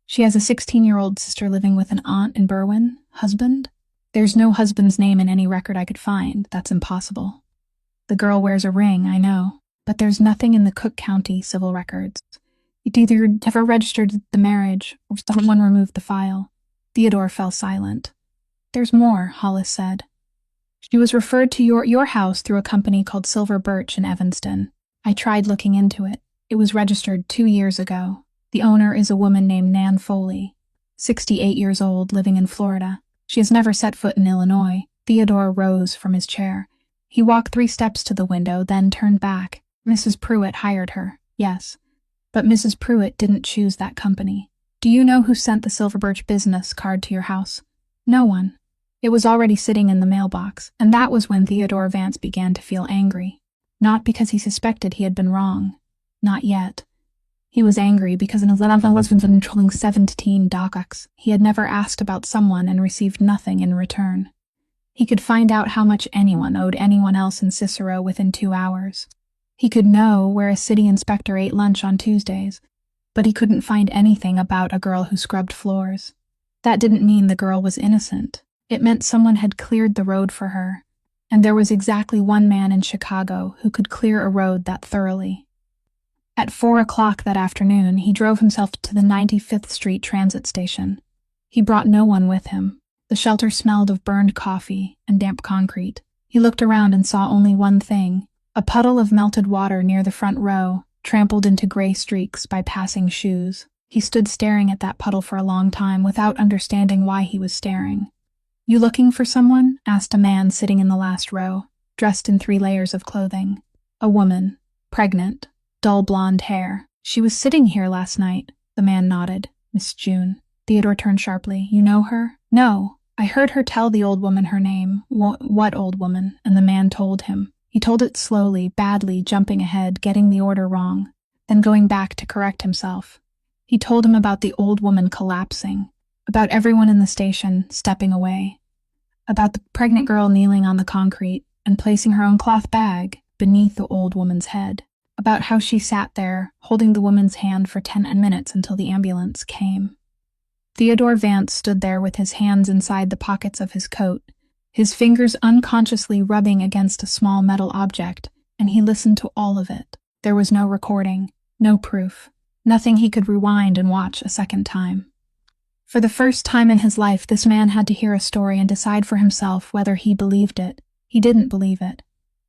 She has a 16-year-old sister living with an aunt in Berwyn. Husband? There's no husband's name in any record I could find. That's impossible. The girl wears a ring, I know, but there's nothing in the Cook County civil records. It either never registered the marriage or someone removed the file. Theodore fell silent. There's more, Hollis said. She was referred to your house through a company called Silver Birch in Evanston. I tried looking into it. It was registered 2 years ago. The owner is a woman named Nan Foley, 68 years old, living in Florida. She has never set foot in Illinois. Theodore rose from his chair. He walked 3 steps to the window, then turned back. Mrs. Pruitt hired her, yes. But Mrs. Pruitt didn't choose that company. Do you know who sent the Silver Birch business card to your house? No one. It was already sitting in the mailbox, and that was when Theodore Vance began to feel angry. Not because he suspected he had been wrong. Not yet. He was angry because in his life was controlling 17 dockets. He had never asked about someone and received nothing in return. He could find out how much anyone owed anyone else in Cicero within 2 hours. He could know where a city inspector ate lunch on Tuesdays, but he couldn't find anything about a girl who scrubbed floors. That didn't mean the girl was innocent. It meant someone had cleared the road for her, and there was exactly one man in Chicago who could clear a road that thoroughly. At 4 o'clock that afternoon, he drove himself to the 95th Street transit station. He brought no one with him. The shelter smelled of burned coffee and damp concrete. He looked around and saw only one thing, A puddle of melted water near the front row, trampled into gray streaks by passing shoes. He stood staring at that puddle for a long time without understanding why he was staring. "You looking for someone?" asked a man sitting in the last row, dressed in 3 layers of clothing. A woman, pregnant, dull blonde hair. "She was sitting here last night." The man nodded. "Miss June." Theodore turned sharply. "You know her?" "No. I heard her tell the old woman her name." What old woman?" And the man told him. He told it slowly, badly, jumping ahead, getting the order wrong, then going back to correct himself. He told him about the old woman collapsing, about everyone in the station stepping away, about the pregnant girl kneeling on the concrete and placing her own cloth bag beneath the old woman's head, about how she sat there, holding the woman's hand for 10 minutes until the ambulance came. Theodore Vance stood there with his hands inside the pockets of his coat, his fingers unconsciously rubbing against a small metal object, and he listened to all of it. There was no recording, no proof, nothing he could rewind and watch a second time. For the first time in his life, this man had to hear a story and decide for himself whether he believed it. He didn't believe it,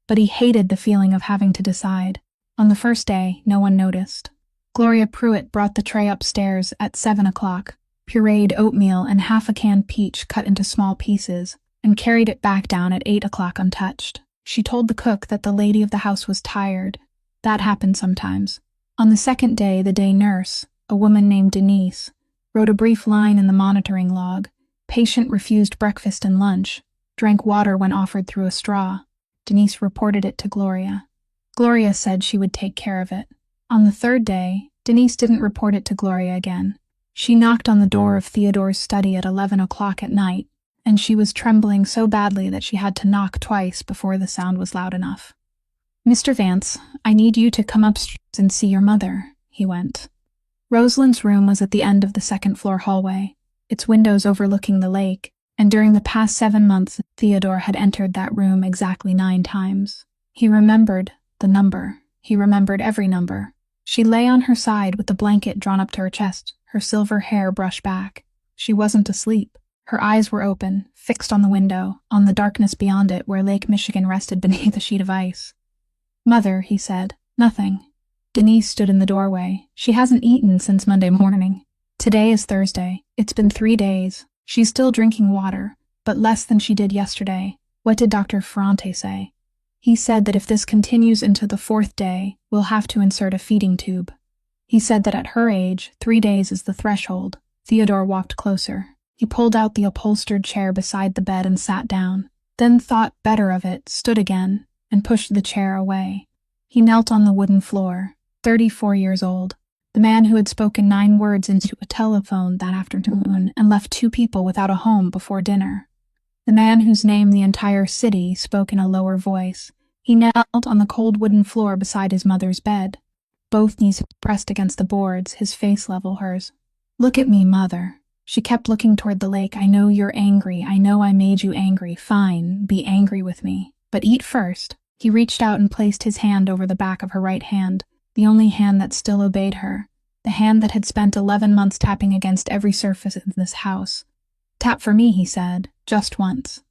but he hated the feeling of having to decide. On the first day, no one noticed. Gloria Pruitt brought the tray upstairs at 7 o'clock, pureed oatmeal and half a canned peach cut into small pieces, and carried it back down at 8 o'clock untouched. She told the cook that the lady of the house was tired. That happened sometimes. On the second day, the day nurse, a woman named Denise, wrote a brief line in the monitoring log. Patient refused breakfast and lunch, drank water when offered through a straw. Denise reported it to Gloria. Gloria said she would take care of it. On the third day, Denise didn't report it to Gloria again. She knocked on the door of Theodore's study at 11 o'clock at night, and she was trembling so badly that she had to knock twice before the sound was loud enough. "Mr. Vance, I need you to come upstairs and see your mother," he went. Rosalind's room was at the end of the second-floor hallway, its windows overlooking the lake, and during the past 7 months, Theodore had entered that room exactly 9 times. He remembered the number. He remembered every number. She lay on her side with the blanket drawn up to her chest, her silver hair brushed back. She wasn't asleep. Her eyes were open, fixed on the window, on the darkness beyond it where Lake Michigan rested beneath a sheet of ice. "Mother," he said. "Nothing." Denise stood in the doorway. "She hasn't eaten since Monday morning. Today is Thursday. It's been 3 days. She's still drinking water, but less than she did yesterday." "What did Dr. Ferrante say?" "He said that if this continues into the 4th day, we'll have to insert a feeding tube. He said that at her age, 3 days is the threshold." Theodore walked closer. He pulled out the upholstered chair beside the bed and sat down, then thought better of it, stood again, and pushed the chair away. He knelt on the wooden floor, 34 years old, the man who had spoken 9 words into a telephone that afternoon and left 2 people without a home before dinner. The man whose name the entire city spoke in a lower voice. He knelt on the cold wooden floor beside his mother's bed, both knees pressed against the boards, his face level hers. "Look at me, Mother." She kept looking toward the lake. "I know you're angry. I know I made you angry. Fine, be angry with me. But eat first." He reached out and placed his hand over the back of her right hand, the only hand that still obeyed her, the hand that had spent 11 months tapping against every surface in this house. "Tap for me," he said, "just once.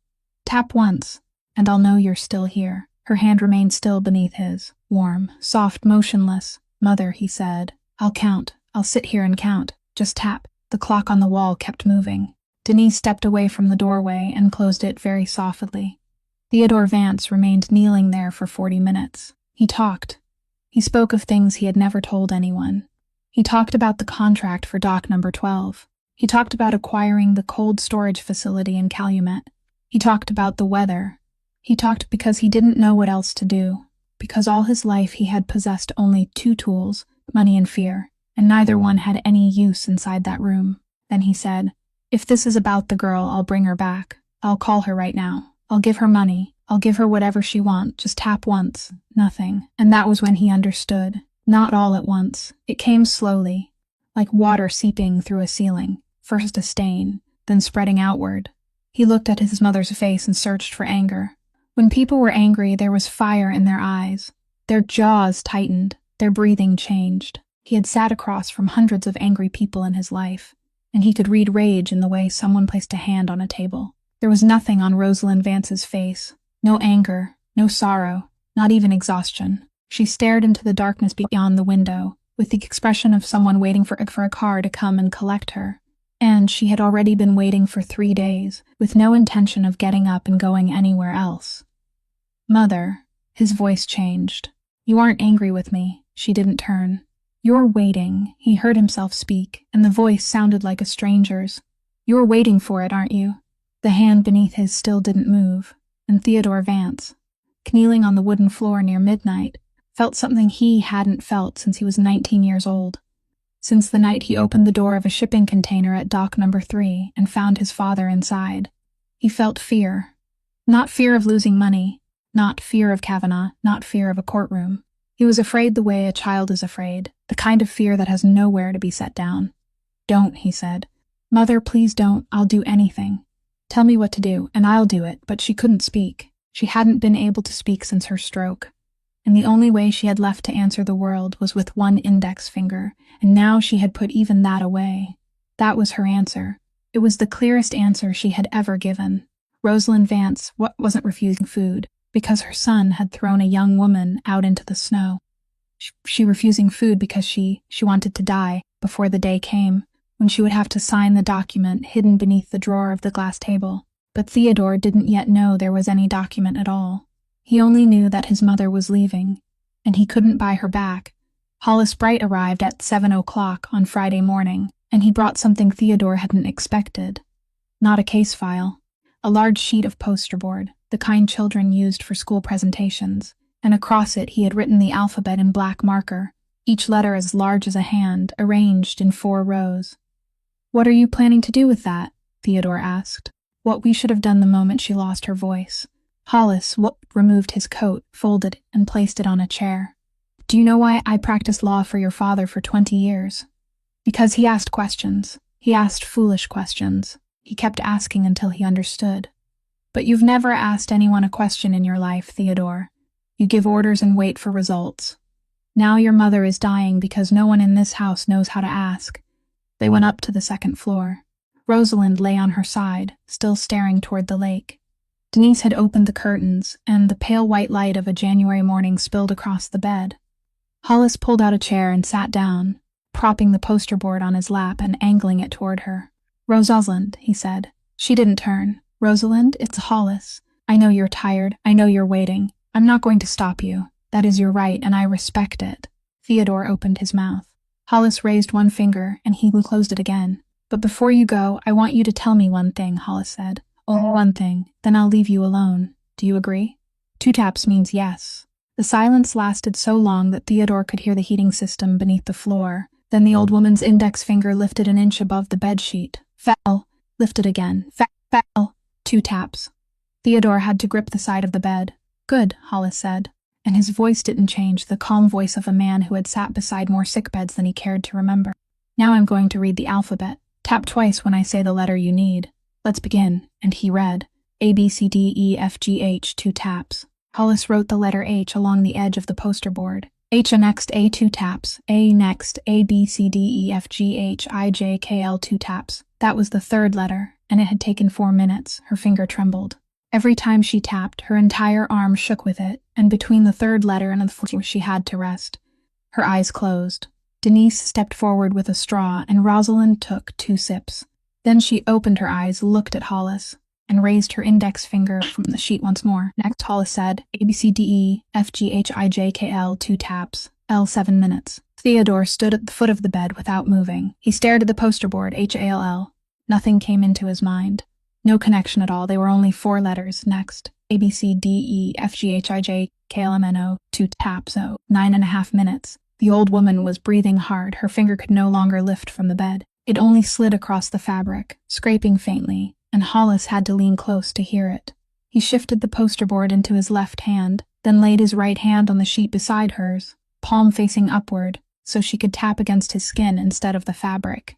Tap once, and I'll know you're still here." Her hand remained still beneath his, warm, soft, motionless. "Mother," he said, "I'll count. I'll sit here and count. Just tap." The clock on the wall kept moving. Denise stepped away from the doorway and closed it very softly. Theodore Vance remained kneeling there for 40 minutes. He talked. He spoke of things he had never told anyone. He talked about the contract for dock number 12. He talked about acquiring the cold storage facility in Calumet. He talked about the weather. He talked because he didn't know what else to do, because all his life he had possessed only 2 tools, money and fear, and neither one had any use inside that room. Then he said, "If this is about the girl, I'll bring her back. I'll call her right now. I'll give her money. I'll give her whatever she wants. Just tap once." Nothing. And that was when he understood. Not all at once. It came slowly, like water seeping through a ceiling. First a stain, then spreading outward. He looked at his mother's face and searched for anger. When people were angry, there was fire in their eyes. Their jaws tightened. Their breathing changed. He had sat across from hundreds of angry people in his life, and he could read rage in the way someone placed a hand on a table. There was nothing on Rosalind Vance's face. No anger, no sorrow, not even exhaustion. She stared into the darkness beyond the window, with the expression of someone waiting for a car to come and collect her. And she had already been waiting for 3 days, with no intention of getting up and going anywhere else. Mother, his voice changed. You aren't angry with me. She didn't turn. You're waiting, he heard himself speak, and the voice sounded like a stranger's. You're waiting for it, aren't you? The hand beneath his still didn't move, and Theodore Vance, kneeling on the wooden floor near midnight, felt something he hadn't felt since he was 19 years old. Since the night he opened the door of a shipping container at dock number 3 and found his father inside. He felt fear. Not fear of losing money, not fear of Kavanaugh, not fear of a courtroom. He was afraid the way a child is afraid, the kind of fear that has nowhere to be set down. Don't, he said. Mother, please don't, I'll do anything. Tell me what to do, and I'll do it, but she couldn't speak. She hadn't been able to speak since her stroke. And the only way she had left to answer the world was with one index finger, and now she had put even that away. That was her answer. It was the clearest answer she had ever given. Rosalind Vance wasn't refusing food, because her son had thrown a young woman out into the snow. She refusing food because she wanted to die before the day came, when she would have to sign the document hidden beneath the drawer of the glass table. But Theodore didn't yet know there was any document at all. He only knew that his mother was leaving, and he couldn't buy her back. Hollis Bright arrived at 7 o'clock on Friday morning, and he brought something Theodore hadn't expected. Not a case file. A large sheet of poster board, the kind children used for school presentations, and across it he had written the alphabet in black marker, each letter as large as a hand, arranged in 4 rows. What are you planning to do with that? Theodore asked. What we should have done the moment she lost her voice. Hollis removed his coat, folded it, and placed it on a chair. Do you know why I practiced law for your father for 20 years? Because he asked questions. He asked foolish questions. He kept asking until he understood. But you've never asked anyone a question in your life, Theodore. You give orders and wait for results. Now your mother is dying because no one in this house knows how to ask. They went up to the 2nd floor. Rosalind lay on her side, still staring toward the lake. Denise had opened the curtains, and the pale white light of a January morning spilled across the bed. Hollis pulled out a chair and sat down, propping the poster board on his lap and angling it toward her. Rosalind, he said. She didn't turn. Rosalind, it's Hollis. I know you're tired. I know you're waiting. I'm not going to stop you. That is your right, and I respect it. Theodore opened his mouth. Hollis raised one finger, and he closed it again. But before you go, I want you to tell me one thing, Hollis said. Only one thing, then I'll leave you alone. Do you agree? 2 taps means yes. The silence lasted so long that Theodore could hear the heating system beneath the floor. Then the old woman's index finger lifted an inch above the bedsheet. Fell. Lifted again. Fell. 2 taps. Theodore had to grip the side of the bed. Good, Hollis said. And his voice didn't change, the calm voice of a man who had sat beside more sickbeds than he cared to remember. Now I'm going to read the alphabet. Tap twice when I say the letter you need. Let's begin. And he read, A, B, C, D, E, F, G, H, 2 taps. Hollis wrote the letter H along the edge of the poster board. H next, A, 2 taps. A next, A, B, C, D, E, F, G, H, I, J, K, L, 2 taps. That was the 3rd letter, and it had taken 4 minutes. Her finger trembled. Every time she tapped, her entire arm shook with it, and between the 3rd letter and the 4th she had to rest. Her eyes closed. Denise stepped forward with a straw, and Rosalind took 2 sips. Then she opened her eyes, looked at Hollis, and raised her index finger from the sheet once more. Next, Hollis said, A, B, C, D, E, F, G, H, I, J, K, L, 2 taps. L, 7 minutes. Theodore stood at the foot of the bed without moving. He stared at the poster board, H-A-L-L. Nothing came into his mind. No connection at all. They were only 4 letters. Next, A, B, C, D, E, F, G, H, I, J, K, L, M, N, O, 2 taps. 9.5 minutes. The old woman was breathing hard. Her finger could no longer lift from the bed. It only slid across the fabric, scraping faintly, and Hollis had to lean close to hear it. He shifted the poster board into his left hand, then laid his right hand on the sheet beside hers, palm facing upward, so she could tap against his skin instead of the fabric.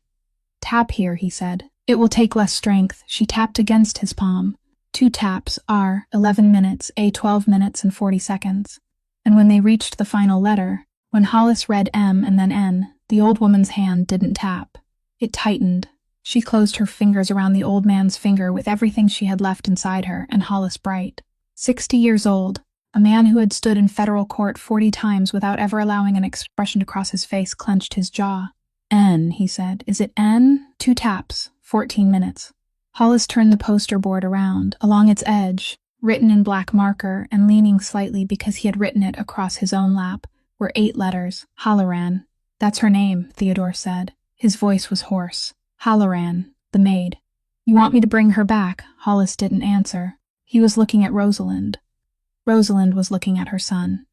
Tap here, he said. It will take less strength. She tapped against his palm. 2 taps, R, 11 minutes, A, 12 minutes and 40 seconds. And when they reached the final letter, when Hollis read M and then N, the old woman's hand didn't tap. It tightened. She closed her fingers around the old man's finger with everything she had left inside her, and Hollis Bright. 60 years old. A man who had stood in federal court 40 times without ever allowing an expression to cross his face clenched his jaw. N, he said. Is it N? 2 taps. 14 minutes. Hollis turned the poster board around, along its edge, written in black marker and leaning slightly because he had written it across his own lap, were 8 letters. Halloran. That's her name, Theodore said. His voice was hoarse. Halloran, the maid. You want me to bring her back? Hollis didn't answer. He was looking at Rosalind. Rosalind was looking at her son.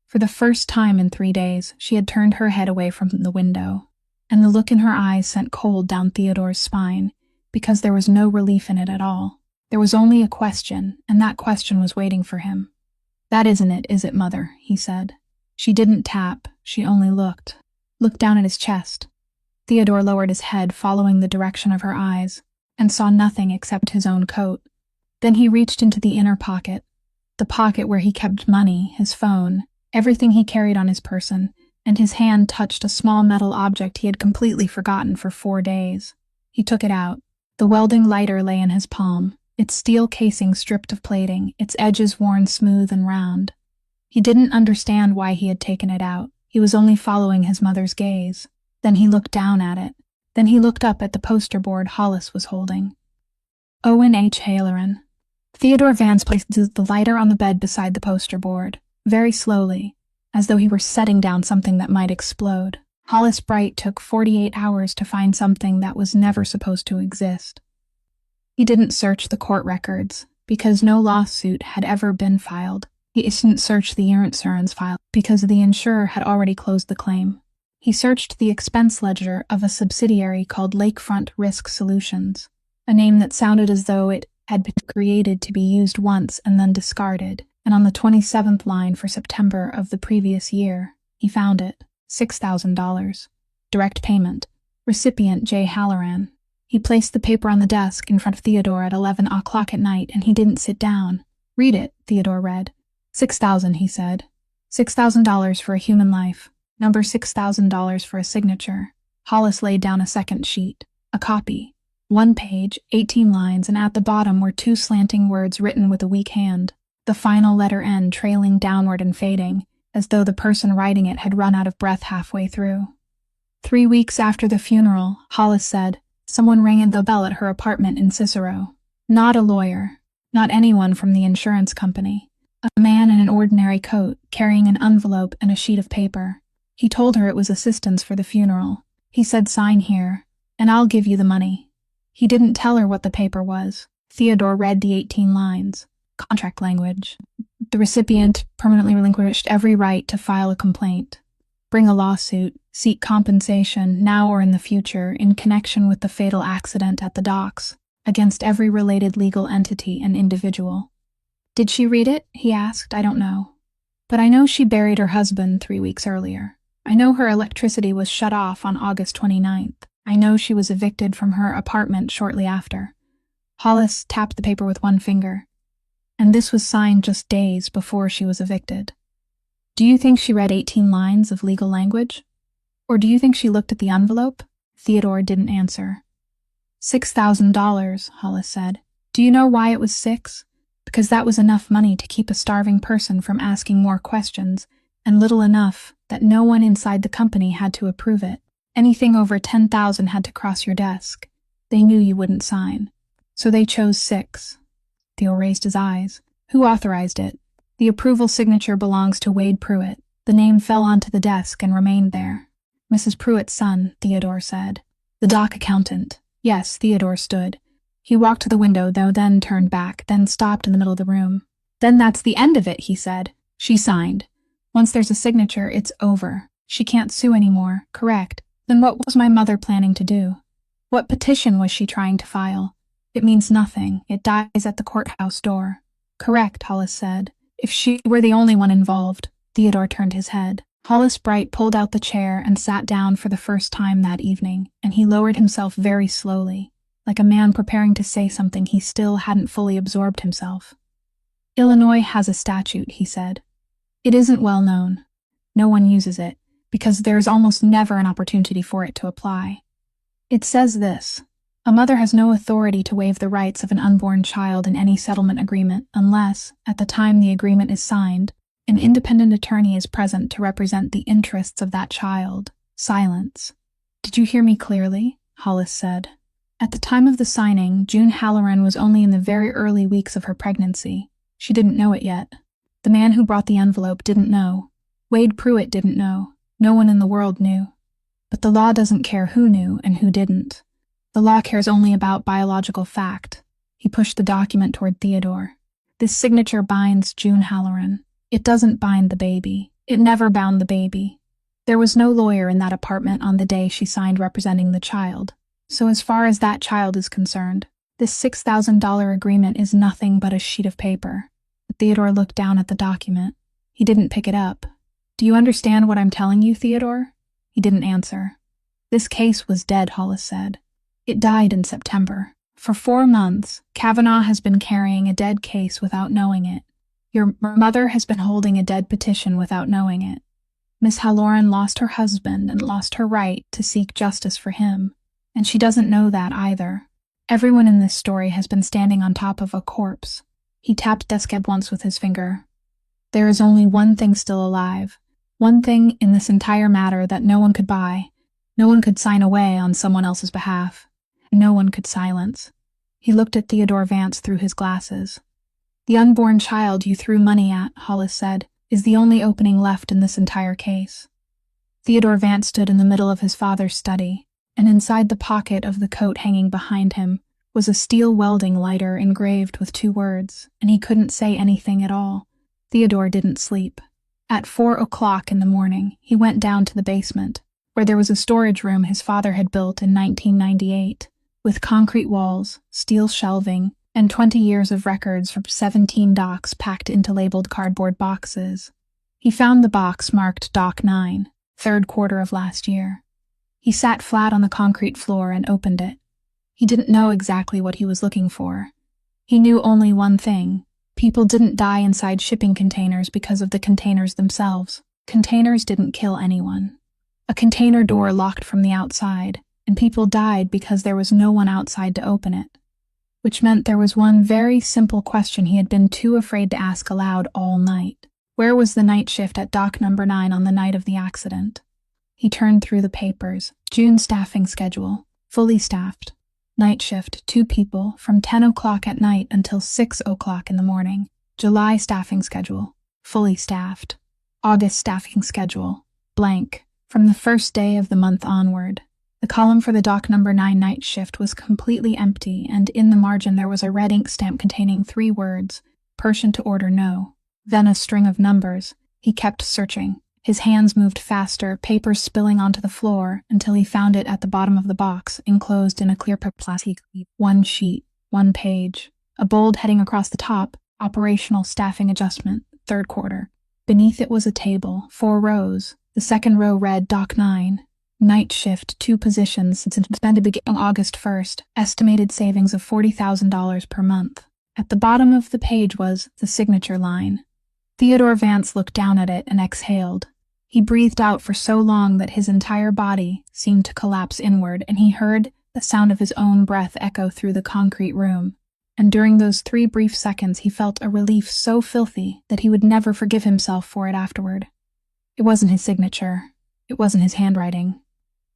For the first time in 3 days, she had turned her head away from the window, and the look in her eyes sent cold down Theodore's spine, because there was no relief in it at all. There was only a question, and that question was waiting for him. That isn't it, is it, Mother? He said. She didn't tap, she only looked down at his chest. Theodore lowered his head, following the direction of her eyes, and saw nothing except his own coat. Then he reached into the inner pocket, the pocket where he kept money, his phone, everything he carried on his person, and his hand touched a small metal object he had completely forgotten for 4 days. He took it out. The welding lighter lay in his palm, its steel casing stripped of plating, its edges worn smooth and round. He didn't understand why he had taken it out. He was only following his mother's gaze. Then he looked down at it. Then he looked up at the poster board Hollis was holding. Owen H. Halloran. Theodore Vance placed the lighter on the bed beside the poster board, very slowly, as though he were setting down something that might explode. Hollis Bright took 48 hours to find something that was never supposed to exist. He didn't search the court records, because no lawsuit had ever been filed. He didn't search the insurance file, because the insurer had already closed the claim. He searched the expense ledger of a subsidiary called Lakefront Risk Solutions, a name that sounded as though it had been created to be used once and then discarded, and on the 27th line for September of the previous year, he found it. $6,000. Direct payment. Recipient J. Halloran. He placed the paper on the desk in front of Theodore at 11 o'clock at night, and he didn't sit down. Read it, Theodore read. 6,000, he said. $6,000 for a human life. Number $6,000 for a signature. Hollis laid down a second sheet. A copy. 1 page, 18 lines, and at the bottom were 2 slanting words written with a weak hand, the final letter N trailing downward and fading, as though the person writing it had run out of breath halfway through. 3 weeks after the funeral, Hollis said, someone rang the bell at her apartment in Cicero. Not a lawyer, not anyone from the insurance company. A man in an ordinary coat, carrying an envelope and a sheet of paper. He told her it was assistance for the funeral. He said, sign here, and I'll give you the money. He didn't tell her what the paper was. Theodore read the 18 lines. Contract language. The recipient permanently relinquished every right to file a complaint, bring a lawsuit, seek compensation, now or in the future, in connection with the fatal accident at the docks, against every related legal entity and individual. Did she read it? He asked. I don't know. But I know she buried her husband 3 weeks earlier. I know her electricity was shut off on August 29th. I know she was evicted from her apartment shortly after. Hollis tapped the paper with 1 finger. And this was signed just days before she was evicted. Do you think she read 18 lines of legal language? Or do you think she looked at the envelope? Theodore didn't answer. $6,000, Hollis said. Do you know why it was 6? Because that was enough money to keep a starving person from asking more questions, and little enough that no one inside the company had to approve it. Anything over 10,000 had to cross your desk. They knew you wouldn't sign. So they chose 6. Theo raised his eyes. Who authorized it? The approval signature belongs to Wade Pruitt. The name fell onto the desk and remained there. Mrs. Pruitt's son, Theodore said. The dock accountant. Yes, Theodore stood. He walked to the window, though, then turned back, then stopped in the middle of the room. Then that's the end of it, he said. She signed. Once there's a signature, it's over. She can't sue anymore, correct? Then what was my mother planning to do? What petition was she trying to file? It means nothing. It dies at the courthouse door. Correct, Hollis said. If she were the only one involved. Theodore turned his head. Hollis Bright pulled out the chair and sat down for the first time that evening, and he lowered himself very slowly, like a man preparing to say something he still hadn't fully absorbed himself. Illinois has a statute, he said. It isn't well known. No one uses it, because there's almost never an opportunity for it to apply. It says this. A mother has no authority to waive the rights of an unborn child in any settlement agreement unless, at the time the agreement is signed, an independent attorney is present to represent the interests of that child. Silence. Did you hear me clearly? Hollis said. At the time of the signing, June Halloran was only in the very early weeks of her pregnancy. She didn't know it yet. The man who brought the envelope didn't know. Wade Pruitt didn't know. No one in the world knew. But the law doesn't care who knew and who didn't. The law cares only about biological fact. He pushed the document toward Theodore. This signature binds June Halloran. It doesn't bind the baby. It never bound the baby. There was no lawyer in that apartment on the day she signed representing the child. So as far as that child is concerned, this $6,000 agreement is nothing but a sheet of paper. But Theodore looked down at the document. He didn't pick it up. Do you understand what I'm telling you, Theodore? He didn't answer. This case was dead, Hollis said. It died in September. For 4 months, Kavanaugh has been carrying a dead case without knowing it. Your mother has been holding a dead petition without knowing it. Miss Halloran lost her husband and lost her right to seek justice for him. And she doesn't know that either. Everyone in this story has been standing on top of a corpse. He tapped Deskeb once with his finger. There is only one thing still alive. One thing in this entire matter that no one could buy. No one could sign away on someone else's behalf. No one could silence. He looked at Theodore Vance through his glasses. The unborn child you threw money at, Hollis said, is the only opening left in this entire case. Theodore Vance stood in the middle of his father's study, and inside the pocket of the coat hanging behind him was a steel welding lighter engraved with 2 words, and he couldn't say anything at all. Theodore didn't sleep. At 4 o'clock in the morning, he went down to the basement, where there was a storage room his father had built in 1998, with concrete walls, steel shelving, and 20 years of records from 17 docs packed into labeled cardboard boxes. He found the box marked Doc 9, 3rd quarter of last year. He sat flat on the concrete floor and opened it. He didn't know exactly what he was looking for. He knew only one thing. People didn't die inside shipping containers because of the containers themselves. Containers didn't kill anyone. A container door locked from the outside, and people died because there was no one outside to open it. Which meant there was one very simple question he had been too afraid to ask aloud all night. Where was the night shift at Dock Number 9 on the night of the accident? He turned through the papers. June staffing schedule. Fully staffed. Night shift, 2 people, from 10 o'clock at night until 6 o'clock in the morning. July staffing schedule. Fully staffed. August staffing schedule. Blank. From the first day of the month onward. The column for the Dock Number 9 night shift was completely empty, and in the margin there was a red ink stamp containing 3 words, Persian to order no. Then a string of numbers. He kept searching. His hands moved faster, papers spilling onto the floor, until he found it at the bottom of the box, enclosed in a clear plastic. 1 sheet, 1 page. A bold heading across the top, Operational Staffing Adjustment, 3rd quarter. Beneath it was a table, 4 rows. The second row read Dock 9. Night shift, 2 positions, suspended beginning August 1st. Estimated savings of $40,000 per month. At the bottom of the page was the signature line. Theodore Vance looked down at it and exhaled. He breathed out for so long that his entire body seemed to collapse inward, and he heard the sound of his own breath echo through the concrete room. And during those 3 brief seconds he felt a relief so filthy that he would never forgive himself for it afterward. It wasn't his signature. It wasn't his handwriting.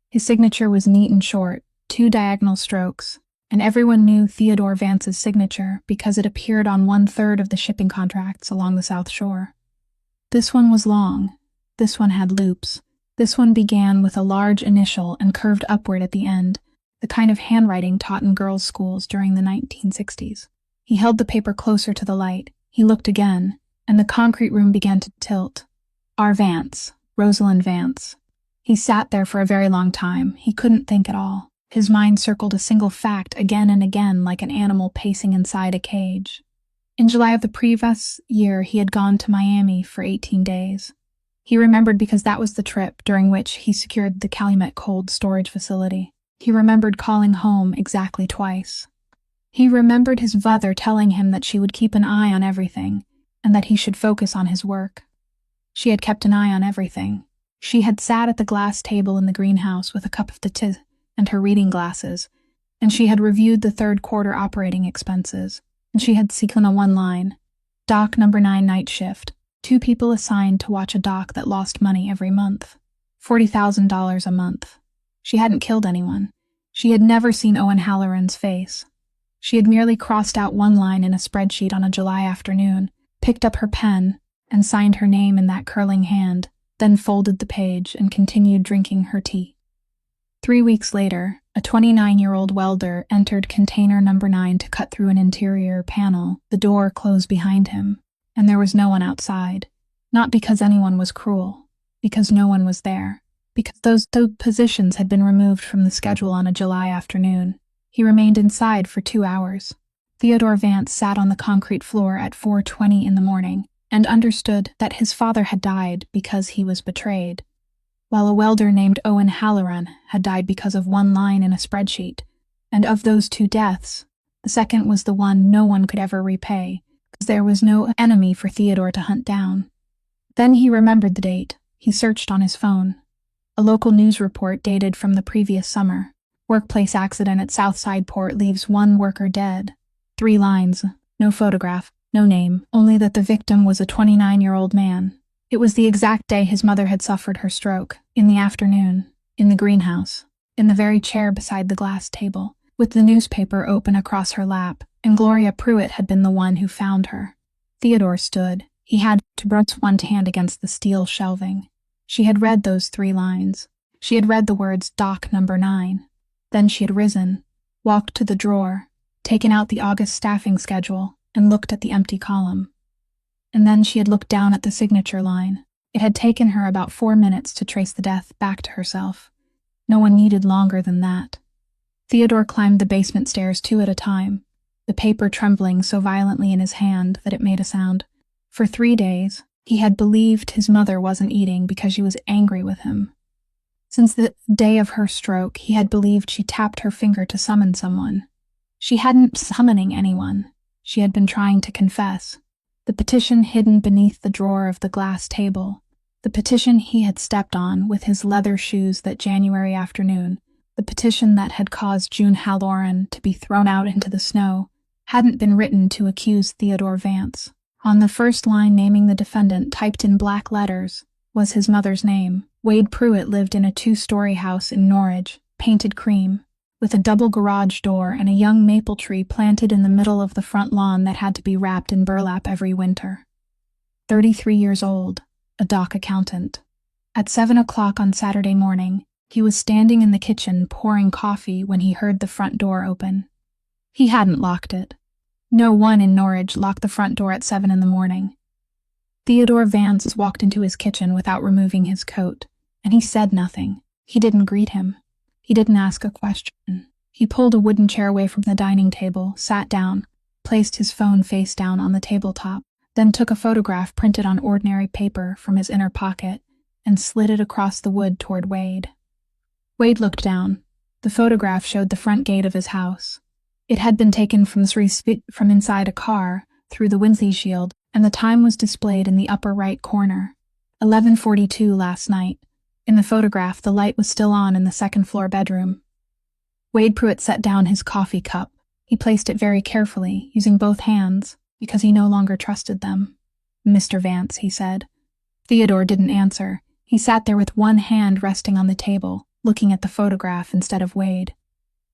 His signature was neat and short, 2 diagonal strokes, and everyone knew Theodore Vance's signature because it appeared on 1/3 of the shipping contracts along the South Shore. This one was long. This one had loops. This one began with a large initial and curved upward at the end, the kind of handwriting taught in girls' schools during the 1960s. He held the paper closer to the light. He looked again, and the concrete room began to tilt. R. Vance, Rosalind Vance. He sat there for a very long time. He couldn't think at all. His mind circled a single fact again and again like an animal pacing inside a cage. In July of the previous year, he had gone to Miami for 18 days. He remembered because that was the trip during which he secured the Calumet cold storage facility. He remembered calling home exactly twice. He remembered his mother telling him that she would keep an eye on everything, and that he should focus on his work. She had kept an eye on everything. She had sat at the glass table in the greenhouse with a cup of tea and her reading glasses, and she had reviewed the third quarter operating expenses, and she had seen a one line. Dock number 9 night shift. 2 people assigned to watch a dock that lost money every month. $40,000 a month. She hadn't killed anyone. She had never seen Owen Halloran's face. She had merely crossed out one line in a spreadsheet on a July afternoon, picked up her pen, and signed her name in that curling hand, then folded the page and continued drinking her tea. 3 weeks later, a 29-year-old welder entered container number 9 to cut through an interior panel. The door closed behind him, and there was no one outside. Not because anyone was cruel, because no one was there, because those positions had been removed from the schedule on a July afternoon. He remained inside for 2 hours. Theodore Vance sat on the concrete floor at 4:20 in the morning and understood that his father had died because he was betrayed, while a welder named Owen Halloran had died because of one line in a spreadsheet. And of those 2 deaths, the second was the one no one could ever repay, because there was no enemy for Theodore to hunt down. Then he remembered the date. He searched on his phone. A local news report dated from the previous summer. Workplace accident at Southside Port leaves 1 worker dead. 3 lines, no photograph, no name, only that the victim was a 29-year-old man. It was the exact day his mother had suffered her stroke, in the afternoon, in the greenhouse, in the very chair beside the glass table, with the newspaper open across her lap, and Gloria Pruitt had been the one who found her. Theodore stood. He had to brush one hand against the steel shelving. She had read those 3 lines. She had read the words Dock number 9. Then she had risen, walked to the drawer, taken out the August staffing schedule, and looked at the empty column. And then she had looked down at the signature line. It had taken her about 4 minutes to trace the death back to herself. No one needed longer than that. Theodore climbed the basement stairs 2 at a time, the paper trembling so violently in his hand that it made a sound. For 3 days, he had believed his mother wasn't eating because she was angry with him. Since the day of her stroke, he had believed she tapped her finger to summon someone. She hadn't been summoning anyone. She had been trying to confess. The petition hidden beneath the drawer of the glass table. The petition he had stepped on with his leather shoes that January afternoon. The petition that had caused June Halloran to be thrown out into the snow hadn't been written to accuse Theodore Vance. On the first line naming the defendant, typed in black letters, was his mother's name. Wade Pruitt lived in a 2-story house in Norwich, painted cream, with a double garage door and a young maple tree planted in the middle of the front lawn that had to be wrapped in burlap every winter. 33 years old, a dock accountant. At 7 o'clock on Saturday morning, he was standing in the kitchen pouring coffee when he heard the front door open. He hadn't locked it. No one in Norwich locked the front door at 7 in the morning. Theodore Vance walked into his kitchen without removing his coat, and he said nothing. He didn't greet him. He didn't ask a question. He pulled a wooden chair away from the dining table, sat down, placed his phone face down on the tabletop, then took a photograph printed on ordinary paper from his inner pocket and slid it across the wood toward Wade. Wade looked down. The photograph showed the front gate of his house. It had been taken from inside a car, through the windshield, and the time was displayed in the upper right corner. 11:42 last night. In the photograph, the light was still on in the second-floor bedroom. Wade Pruitt set down his coffee cup. He placed it very carefully, using both hands, because he no longer trusted them. "Mr. Vance," he said. Theodore didn't answer. He sat there with one hand resting on the table, looking at the photograph instead of Wade.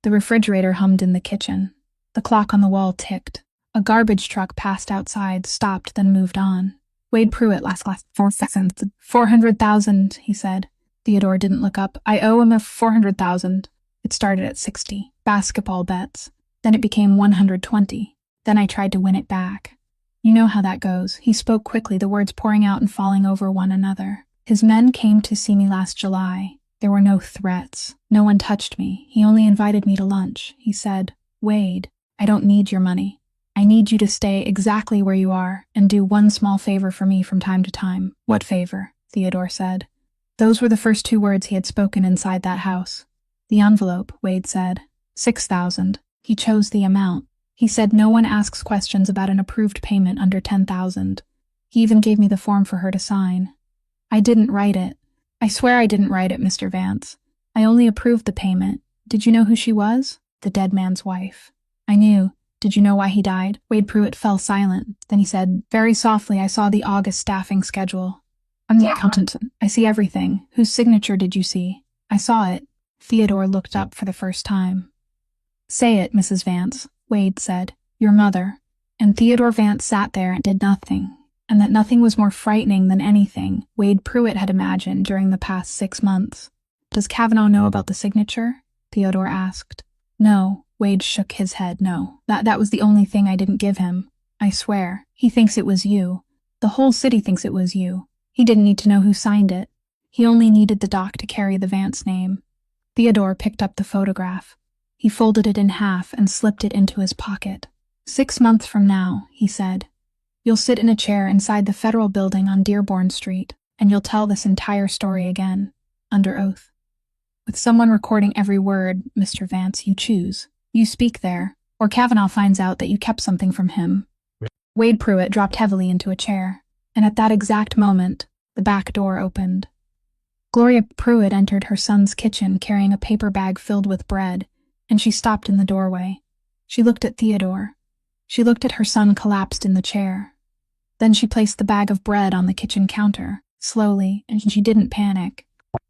The refrigerator hummed in the kitchen. The clock on the wall ticked. A garbage truck passed outside, stopped, then moved on. Wade Pruitt last 4 seconds. 400,000, he said. Theodore didn't look up. "I owe him a 400,000. It started at 60. Basketball bets. Then it became 120. Then I tried to win it back. You know how that goes." He spoke quickly, the words pouring out and falling over one another. "His men came to see me last July. There were no threats. No one touched me. He only invited me to lunch. He said, 'Wade, I don't need your money. I need you to stay exactly where you are and do one small favor for me from time to time.'" "What favor?" Theodore said. Those were the first 2 words he had spoken inside that house. "The envelope," Wade said. 6,000. He chose the amount. He said no one asks questions about an approved payment under 10,000. He even gave me the form for her to sign. "I didn't write it. I swear I didn't write it, Mr. Vance. I only approved the payment. Did you know who she was?" the dead man's wife. I knew. Did you know why he died? Wade Pruitt fell silent. Then he said, very softly, I saw the August staffing schedule. I'm the accountant. I see everything. Whose signature did you see? I saw it. Theodore looked up for the first time. Say it, Mrs. Vance, Wade said. Your mother. And Theodore Vance sat there and did nothing. And that nothing was more frightening than anything Wade Pruitt had imagined during the past 6 months. Does Kavanaugh know about the signature? Theodore asked. No. Wade shook his head. No. That was the only thing I didn't give him. I swear. He thinks it was you. The whole city thinks it was you. He didn't need to know who signed it. He only needed the doc to carry the Vance name. Theodore picked up the photograph. He folded it in half and slipped it into his pocket. 6 months from now, he said, you'll sit in a chair inside the federal building on Dearborn Street, and you'll tell this entire story again, under oath. With someone recording every word, Mr. Vance, you choose. You speak there, or Kavanaugh finds out that you kept something from him. Wade Pruitt dropped heavily into a chair, and at that exact moment, the back door opened. Gloria Pruitt entered her son's kitchen carrying a paper bag filled with bread, and she stopped in the doorway. She looked at Theodore. She looked at her son collapsed in the chair. Then she placed the bag of bread on the kitchen counter, slowly, and she didn't panic.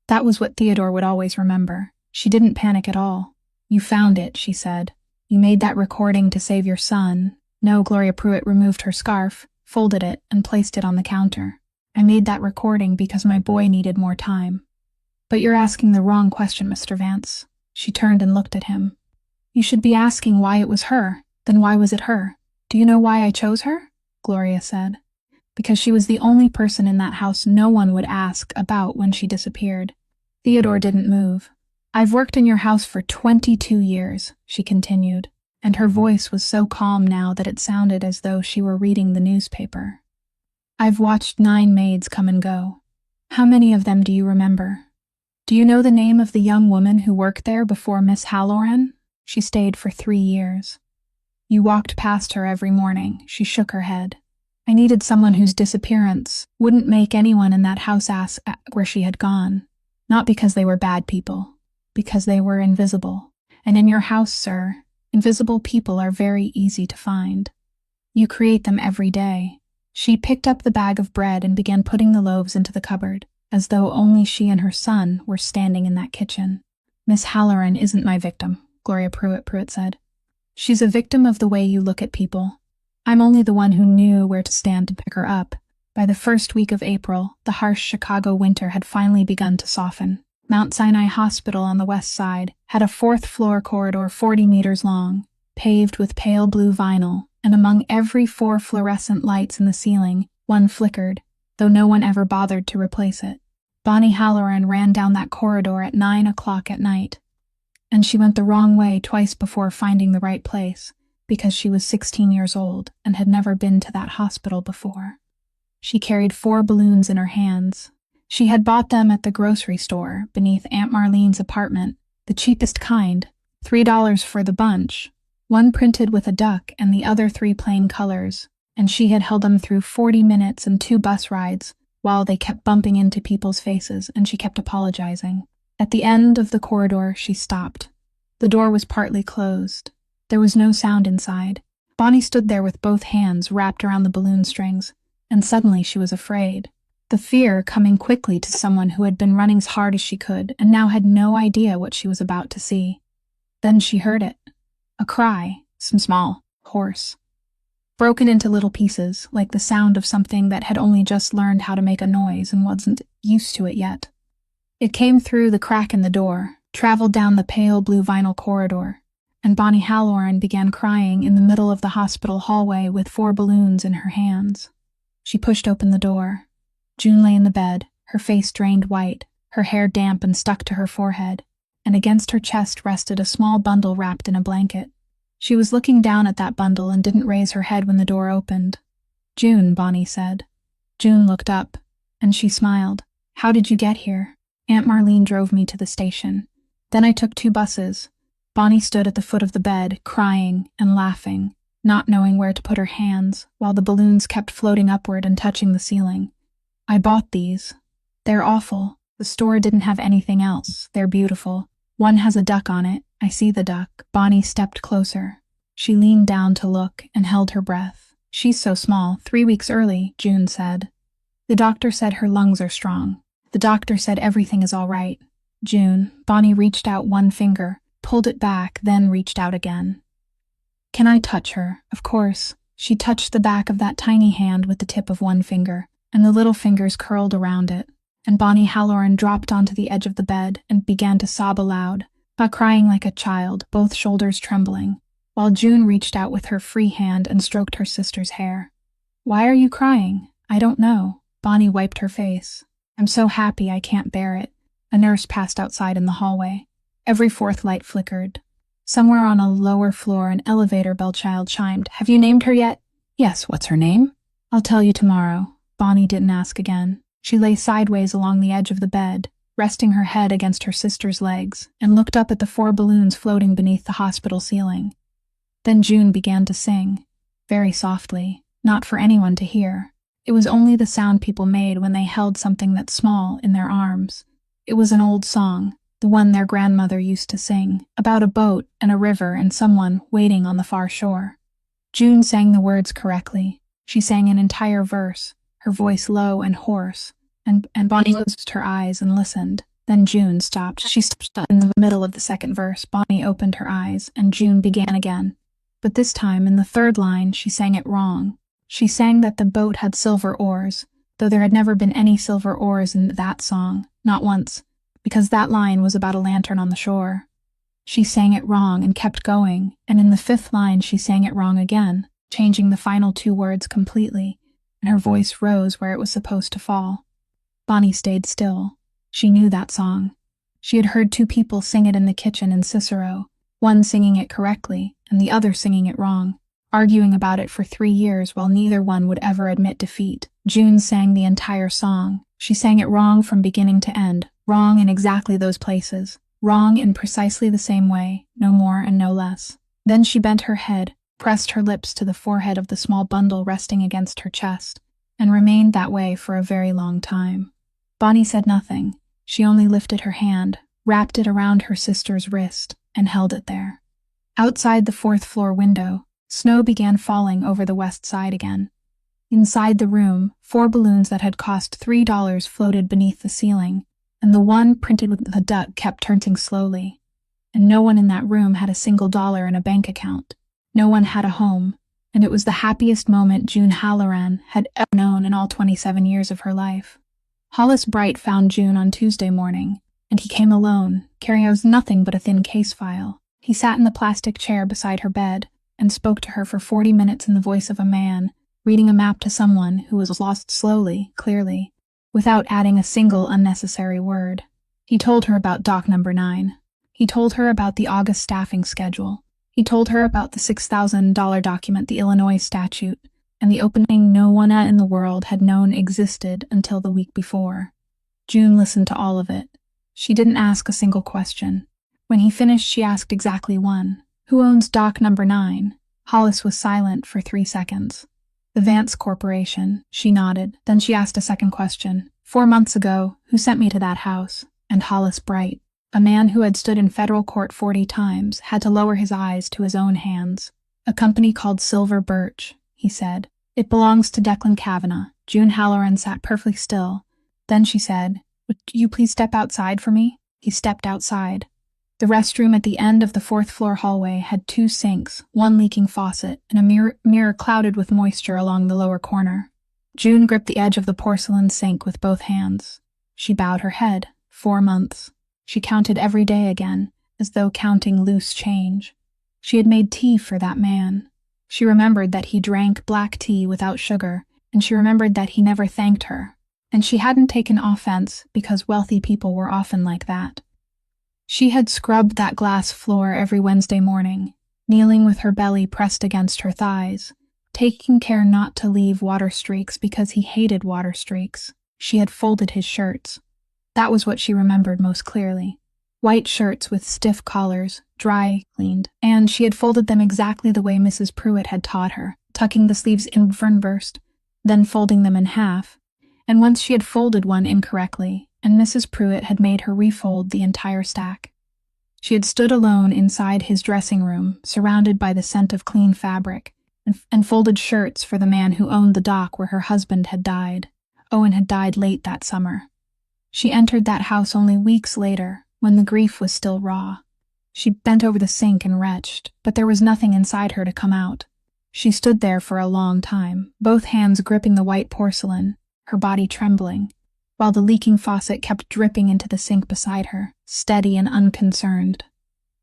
That was what Theodore would always remember. She didn't panic at all. You found it, she said. You made that recording to save your son. No, Gloria Pruitt removed her scarf, folded it, and placed it on the counter. I made that recording because my boy needed more time. But you're asking the wrong question, Mr. Vance. She turned and looked at him. You should be asking why it was her. Then why was it her? Do you know why I chose her? Gloria said. Because she was the only person in that house no one would ask about when she disappeared. Theodore didn't move. I've worked in your house for 22 years, she continued, and her voice was so calm now that it sounded as though she were reading the newspaper. I've watched 9 maids come and go. How many of them do you remember? Do you know the name of the young woman who worked there before Miss Halloran? She stayed for 3 years. You walked past her every morning. She shook her head. I needed someone whose disappearance wouldn't make anyone in that house ask where she had gone. Not because they were bad people. Because they were invisible. And in your house, sir, invisible people are very easy to find. You create them every day. She picked up the bag of bread and began putting the loaves into the cupboard, as though only she and her son were standing in that kitchen. Miss Halloran isn't my victim, Gloria Pruitt said. She's a victim of the way you look at people. I'm only the one who knew where to stand to pick her up. By the first week of April, the harsh Chicago winter had finally begun to soften. Mount Sinai Hospital on the west side had a 4th-floor corridor 40 meters long, paved with pale blue vinyl, and among every 4 fluorescent lights in the ceiling, one flickered, though no one ever bothered to replace it. Bonnie Halloran ran down that corridor at 9 o'clock at night, and she went the wrong way twice before finding the right place, because she was 16 years old and had never been to that hospital before. She carried 4 balloons in her hands. She had bought them at the grocery store beneath Aunt Marlene's apartment, the cheapest kind, $3 for the bunch, one printed with a duck and the other 3 plain colors, and she had held them through 40 minutes and 2 bus rides while they kept bumping into people's faces and she kept apologizing. At the end of the corridor, she stopped. The door was partly closed. There was no sound inside. Bonnie stood there with both hands wrapped around the balloon strings, and suddenly she was afraid. The fear coming quickly to someone who had been running as hard as she could and now had no idea what she was about to see. Then she heard it. A cry, some small, hoarse, broken into little pieces, like the sound of something that had only just learned how to make a noise and wasn't used to it yet. It came through the crack in the door, traveled down the pale blue vinyl corridor, and Bonnie Halloran began crying in the middle of the hospital hallway with 4 balloons in her hands. She pushed open the door. June lay in the bed, her face drained white, her hair damp and stuck to her forehead, and against her chest rested a small bundle wrapped in a blanket. She was looking down at that bundle and didn't raise her head when the door opened. June, Bonnie said. June looked up, and she smiled. How did you get here? Aunt Marlene drove me to the station. Then I took 2 buses. Bonnie stood at the foot of the bed, crying and laughing, not knowing where to put her hands, while the balloons kept floating upward and touching the ceiling. I bought these. They're awful. The store didn't have anything else. They're beautiful. One has a duck on it. I see the duck. Bonnie stepped closer. She leaned down to look and held her breath. She's so small, 3 weeks early, June said. The doctor said her lungs are strong. The doctor said everything is all right. June, Bonnie reached out one finger, pulled it back, then reached out again. Can I touch her? Of course. She touched the back of that tiny hand with the tip of one finger, and the little fingers curled around it. And Bonnie Halloran dropped onto the edge of the bed and began to sob aloud, crying like a child, both shoulders trembling, while June reached out with her free hand and stroked her sister's hair. Why are you crying? I don't know. Bonnie wiped her face. I'm so happy I can't bear it. A nurse passed outside in the hallway. Every fourth light flickered. Somewhere on a lower floor, an elevator bell chimed. Have you named her yet? Yes, what's her name? I'll tell you tomorrow. Bonnie didn't ask again. She lay sideways along the edge of the bed, resting her head against her sister's legs, and looked up at the 4 balloons floating beneath the hospital ceiling. Then June began to sing, very softly, not for anyone to hear. It was only the sound people made when they held something that's small in their arms. It was an old song, the one their grandmother used to sing, about a boat and a river and someone waiting on the far shore. June sang the words correctly. She sang an entire verse, her voice low and hoarse, and Bonnie closed her eyes and listened. Then June stopped. She stopped in the middle of the second verse. Bonnie opened her eyes, and June began again. But this time, in the third line, she sang it wrong. She sang that the boat had silver oars, though there had never been any silver oars in that song, not once, because that line was about a lantern on the shore. She sang it wrong and kept going, and in the 5th line she sang it wrong again, changing the final 2 words completely, and her voice rose where it was supposed to fall. Bonnie stayed still. She knew that song. She had heard 2 people sing it in the kitchen in Cicero, one singing it correctly and the other singing it wrong, arguing about it for 3 years while neither one would ever admit defeat. June sang the entire song. She sang it wrong from beginning to end, wrong in exactly those places, wrong in precisely the same way, no more and no less. Then she bent her head, pressed her lips to the forehead of the small bundle resting against her chest, and remained that way for a very long time. Bonnie said nothing. She only lifted her hand, wrapped it around her sister's wrist, and held it there. Outside the 4th floor window, snow began falling over the west side again. Inside the room, 4 balloons that had cost $3 floated beneath the ceiling, and the one printed with the duck kept turning slowly. And no one in that room had a single dollar in a bank account. No one had a home, and it was the happiest moment June Halloran had ever known in all 27 years of her life. Hollis Bright found June on Tuesday morning, and he came alone, carrying nothing but a thin case file. He sat in the plastic chair beside her bed and spoke to her for 40 minutes in the voice of a man, reading a map to someone who was lost slowly, clearly, without adding a single unnecessary word. He told her about Dock Number 9. He told her about the August staffing schedule. He told her about the $6,000 document, the Illinois statute, and the opening no one in the world had known existed until the week before. June listened to all of it. She didn't ask a single question. When he finished, she asked exactly one. Who owns Dock Number 9? Hollis was silent for 3 seconds. The Vance Corporation, she nodded. Then she asked a second question. 4 months ago, who sent me to that house? And Hollis Bright, a man who had stood in federal court 40 times, had to lower his eyes to his own hands. A company called Silver Birch, he said. It belongs to Declan Kavanagh. June Halloran sat perfectly still. Then she said, Would you please step outside for me? He stepped outside. The restroom at the end of the 4th floor hallway had 2 sinks, one leaking faucet, and a mirror clouded with moisture along the lower corner. June gripped the edge of the porcelain sink with both hands. She bowed her head. 4 months. She counted every day again, as though counting loose change. She had made tea for that man. She remembered that he drank black tea without sugar, and she remembered that he never thanked her. And she hadn't taken offense because wealthy people were often like that. She had scrubbed that glass floor every Wednesday morning, kneeling with her belly pressed against her thighs, taking care not to leave water streaks because he hated water streaks. She had folded his shirts. That was what she remembered most clearly. White shirts with stiff collars, dry cleaned, and she had folded them exactly the way Mrs. Pruitt had taught her, tucking the sleeves in first, then folding them in half. And once she had folded one incorrectly, and Mrs. Pruitt had made her refold the entire stack. She had stood alone inside his dressing room, surrounded by the scent of clean fabric, and folded shirts for the man who owned the dock where her husband had died. Owen had died late that summer. She entered that house only weeks later, when the grief was still raw. She bent over the sink and retched, but there was nothing inside her to come out. She stood there for a long time, both hands gripping the white porcelain, her body trembling, while the leaking faucet kept dripping into the sink beside her, steady and unconcerned.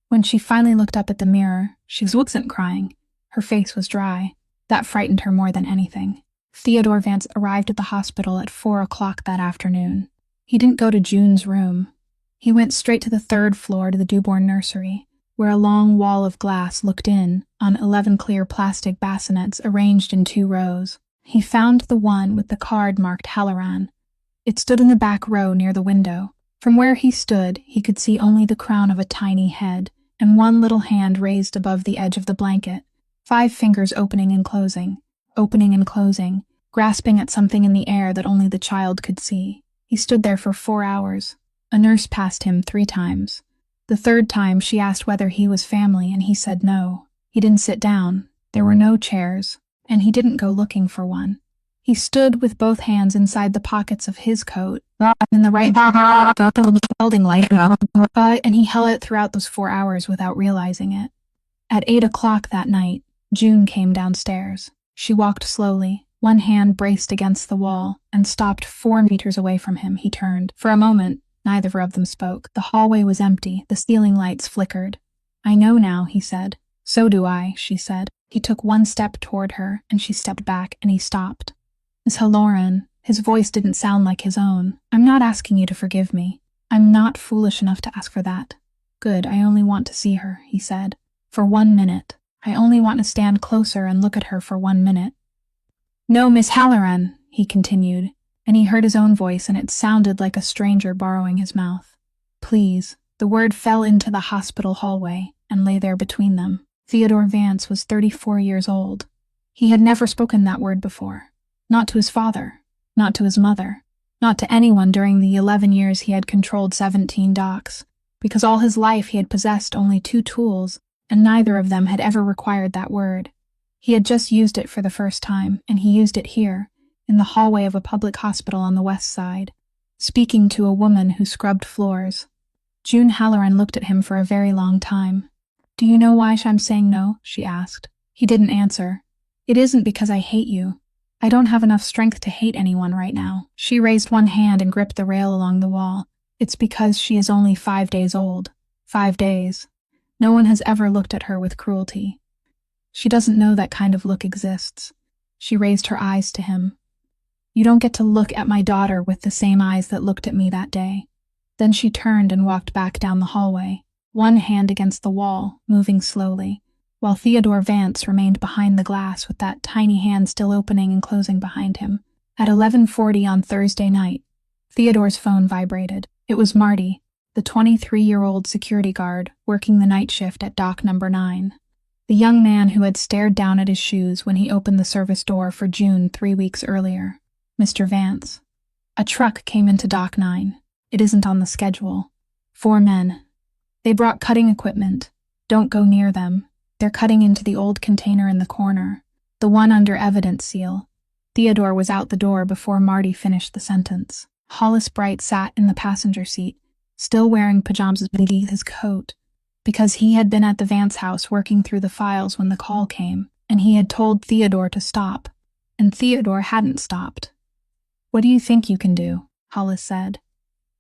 When she finally looked up at the mirror, she wasn't crying. Her face was dry. That frightened her more than anything. Theodore Vance arrived at the hospital at 4 o'clock that afternoon. He didn't go to June's room. He went straight to the 3rd floor to the Dewborn nursery, where a long wall of glass looked in on 11 clear plastic bassinets arranged in 2 rows. He found the one with the card marked Halloran. It stood in the back row near the window. From where he stood, he could see only the crown of a tiny head, and one little hand raised above the edge of the blanket, 5 fingers opening and closing, grasping at something in the air that only the child could see. He stood there for 4 hours. A nurse passed him 3 times. The 3rd time she asked whether he was family, and he said no. He didn't sit down. There were no chairs, and he didn't go looking for one. He stood with both hands inside the pockets of his coat, in the right welding light, and he held it throughout those 4 hours without realizing it. At 8 o'clock that night, June came downstairs. She walked slowly, one hand braced against the wall, and stopped 4 meters away from him. He turned. For a moment, neither of them spoke. The hallway was empty. The ceiling lights flickered. "I know now," he said. "So do I," she said. He took 1 step toward her, and she stepped back, and he stopped. "Miss Halloran," his voice didn't sound like his own. "I'm not asking you to forgive me. I'm not foolish enough to ask for that." "Good, I only want to see her," he said. "For 1 minute. I only want to stand closer and look at her for 1 minute." "No, Miss Halloran," he continued, and he heard his own voice, and it sounded like a stranger borrowing his mouth. "Please." The word fell into the hospital hallway and lay there between them. Theodore Vance was 34 years old. He had never spoken that word before. Not to his father, not to his mother, not to anyone during the 11 years he had controlled 17 docks, because all his life he had possessed only 2 tools, and neither of them had ever required that word. He had just used it for the first time, and he used it here, in the hallway of a public hospital on the west side, speaking to a woman who scrubbed floors. June Halloran looked at him for a very long time. "Do you know why I'm saying no?" she asked. He didn't answer. "It isn't because I hate you. I don't have enough strength to hate anyone right now." She raised one hand and gripped the rail along the wall. "It's because she is only 5 days old. 5 days. No one has ever looked at her with cruelty. She doesn't know that kind of look exists." She raised her eyes to him. "You don't get to look at my daughter with the same eyes that looked at me that day." Then she turned and walked back down the hallway, one hand against the wall, moving slowly, while Theodore Vance remained behind the glass with that tiny hand still opening and closing behind him. At 11:40 on Thursday night, Theodore's phone vibrated. It was Marty, the 23-year-old security guard working the night shift at dock number 9. The young man who had stared down at his shoes when he opened the service door for June 3 weeks earlier. "Mr. Vance." "A truck came into dock 9. It isn't on the schedule. 4 men. They brought cutting equipment. Don't go near them. They're cutting into the old container in the corner, the one under evidence seal." Theodore was out the door before Marty finished the sentence. Hollis Bright sat in the passenger seat, still wearing pajamas beneath his coat, because he had been at the Vance house working through the files when the call came, and he had told Theodore to stop, and Theodore hadn't stopped. "What do you think you can do?" Hollis said.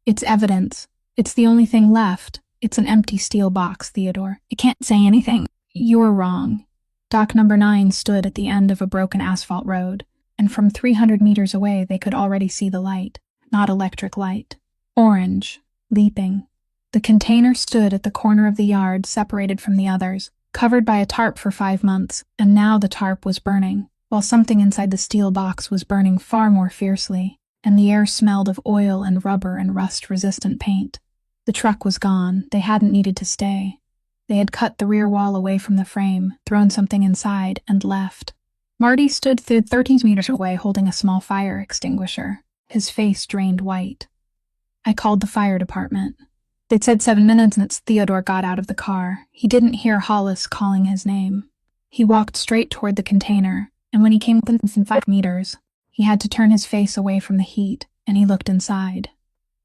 "It's evidence. It's the only thing left. It's an empty steel box, Theodore. It can't say anything." "You're wrong." Dock number 9 stood at the end of a broken asphalt road, and from 300 meters away they could already see the light. Not electric light. Orange. Leaping. The container stood at the corner of the yard, separated from the others, covered by a tarp for 5 months, and now the tarp was burning, while something inside the steel box was burning far more fiercely, and the air smelled of oil and rubber and rust-resistant paint. The truck was gone. They hadn't needed to stay. They had cut the rear wall away from the frame, thrown something inside, and left. Marty stood 30 meters away holding a small fire extinguisher, his face drained white. "I called the fire department." They'd said 7 minutes and Theodore got out of the car. He didn't hear Hollis calling his name. He walked straight toward the container, and when he came within 5 meters, he had to turn his face away from the heat, and he looked inside.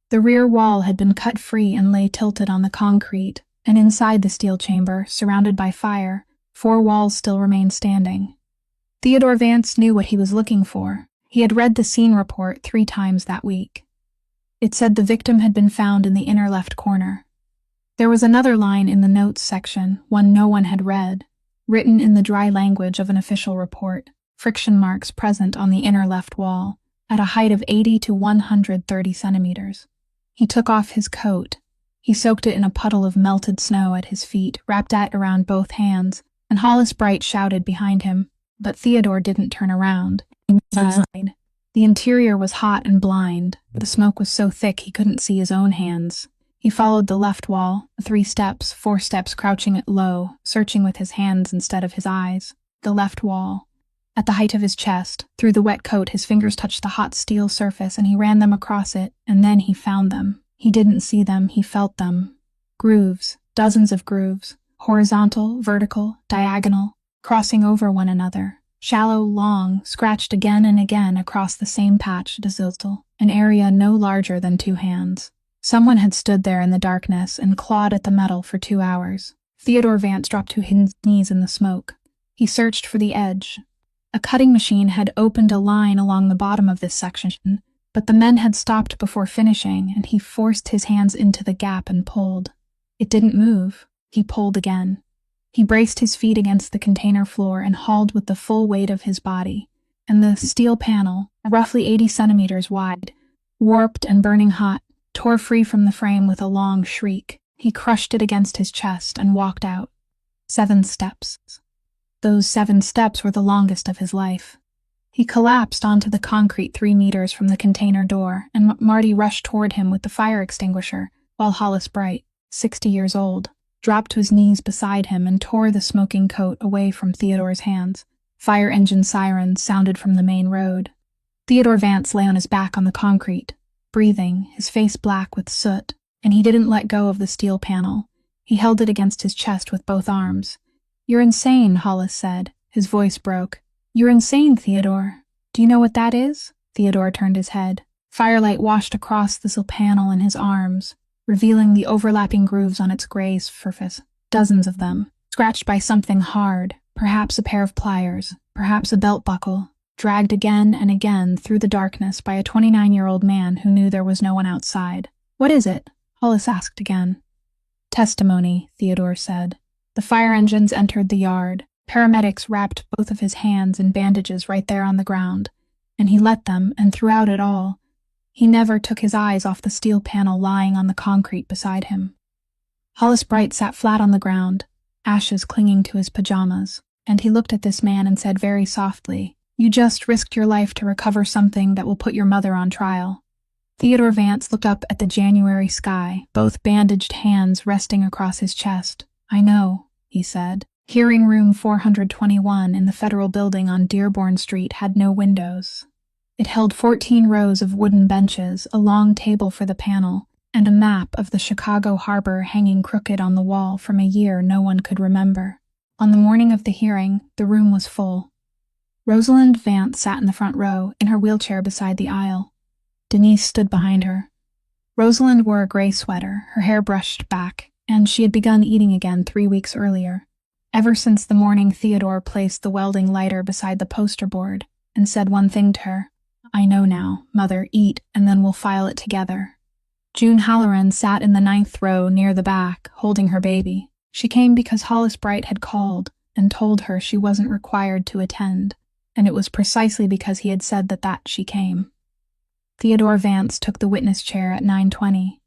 The rear wall had been cut free and lay tilted on the concrete, and inside the steel chamber, surrounded by fire, 4 walls still remained standing. Theodore Vance knew what he was looking for. He had read the scene report 3 times that week. It said the victim had been found in the inner left corner. There was another line in the notes section, one no one had read, written in the dry language of an official report, friction marks present on the inner left wall, at a height of 80 to 130 centimeters. He took off his coat. He soaked it in a puddle of melted snow at his feet, wrapped it around both hands, and Hollis Bright shouted behind him, but Theodore didn't turn around. The interior was hot and blind. The smoke was so thick he couldn't see his own hands. He followed the left wall, 3 steps, 4 steps, crouching it low, searching with his hands instead of his eyes. The left wall. At the height of his chest, through the wet coat, his fingers touched the hot steel surface and he ran them across it, and then he found them. He didn't see them, he felt them. Grooves, dozens of grooves, horizontal, vertical, diagonal, crossing over one another. Shallow, long, scratched again and again across the same patch de sizzle, an area no larger than 2 hands. Someone had stood there in the darkness and clawed at the metal for 2 hours. Theodore Vance dropped to his knees in the smoke. He searched for the edge. A cutting machine had opened a line along the bottom of this section, but the men had stopped before finishing, and he forced his hands into the gap and pulled. It didn't move. He pulled again. He braced his feet against the container floor and hauled with the full weight of his body, and the steel panel, roughly 80 centimeters wide, warped and burning hot, tore free from the frame with a long shriek. He crushed it against his chest and walked out. 7 steps. Those 7 steps were the longest of his life. He collapsed onto the concrete 3 meters from the container door, and Marty rushed toward him with the fire extinguisher, while Hollis Bright, 60 years old, dropped to his knees beside him and tore the smoking coat away from Theodore's hands. Fire engine sirens sounded from the main road. Theodore Vance lay on his back on the concrete, breathing, his face black with soot, and he didn't let go of the steel panel. He held it against his chest with both arms. "You're insane," Hollis said. His voice broke. "You're insane, Theodore. Do you know what that is?" Theodore turned his head. Firelight washed across the steel panel in his arms, revealing the overlapping grooves on its gray surface, dozens of them, scratched by something hard, perhaps a pair of pliers, perhaps a belt buckle, dragged again and again through the darkness by a 29-year-old man who knew there was no one outside. "What is it?" Hollis asked again. "Testimony," Theodore said. The fire engines entered the yard. Paramedics wrapped both of his hands in bandages right there on the ground, and he let them, and throughout it all, he never took his eyes off the steel panel lying on the concrete beside him. Hollis Bright sat flat on the ground, ashes clinging to his pajamas, and he looked at this man and said very softly, "You just risked your life to recover something that will put your mother on trial." Theodore Vance looked up at the January sky, both bandaged hands resting across his chest. "I know," he said. Hearing room 421 in the federal building on Dearborn Street had no windows. It held 14 rows of wooden benches, a long table for the panel, and a map of the Chicago harbor hanging crooked on the wall from a year no one could remember. On the morning of the hearing, the room was full. Rosalind Vance sat in the front row, in her wheelchair beside the aisle. Denise stood behind her. Rosalind wore a gray sweater, her hair brushed back, and she had begun eating again 3 weeks earlier. Ever since the morning Theodore placed the welding lighter beside the poster board and said one thing to her, "I know now, Mother, eat, and then we'll file it together." June Halloran sat in the 9th row near the back, holding her baby. She came because Hollis Bright had called and told her she wasn't required to attend, and it was precisely because he had said that she came. Theodore Vance took the witness chair at 9:20.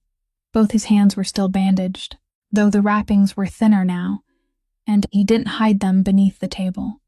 Both his hands were still bandaged, though the wrappings were thinner now, and he didn't hide them beneath the table.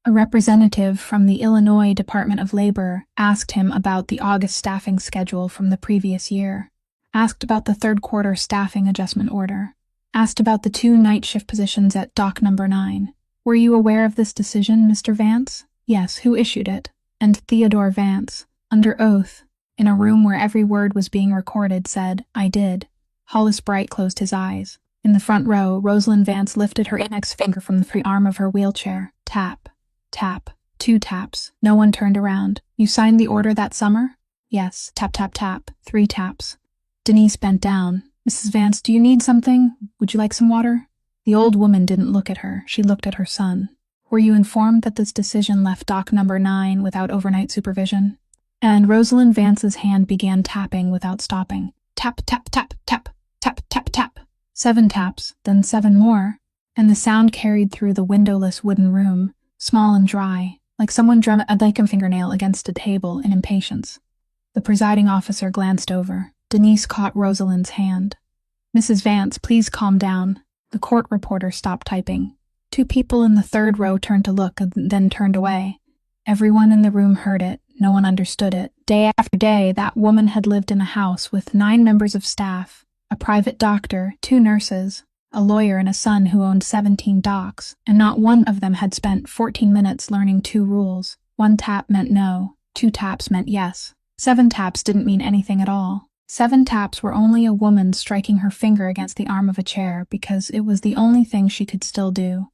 A representative from the Illinois Department of Labor asked him about the August staffing schedule from the previous year, asked about the 3rd quarter staffing adjustment order, asked about the 2 night shift positions at Dock Number 9. "Were you aware of this decision, Mr. Vance?" "Yes, who issued it?" And Theodore Vance, under oath, in a room where every word was being recorded, said, "I did." Hollis Bright closed his eyes. In the front row, Rosalind Vance lifted her index finger from the free arm of her wheelchair. Tap. Tap. 2 taps. No one turned around. You signed the order that summer? Yes. Tap, tap, tap. 3 taps. Denise bent down. Mrs. Vance, do you need something? Would you like some water? The old woman didn't look at her. She looked at her son. Were you informed that this decision left dock number 9 without overnight supervision? And Rosalind Vance's hand began tapping without stopping. Tap, tap, tap, tap, tap, tap, tap. 7 taps, then 7 more. And the sound carried through the windowless wooden room, small and dry, like someone drummed a lichen fingernail against a table in impatience. The presiding officer glanced over. Denise caught Rosalind's hand. Mrs. Vance, please calm down. The court reporter stopped typing. 2 people in the 3rd row turned to look and then turned away. Everyone in the room heard it. No one understood it. Day after day, that woman had lived in a house with 9 members of staff, a private doctor, 2 nurses, a lawyer, and a son who owned 17 docks, and not one of them had spent 14 minutes learning 2 rules. 1 tap meant no, 2 taps meant yes. 7 taps didn't mean anything at all. 7 taps were only a woman striking her finger against the arm of a chair because it was the only thing she could still do.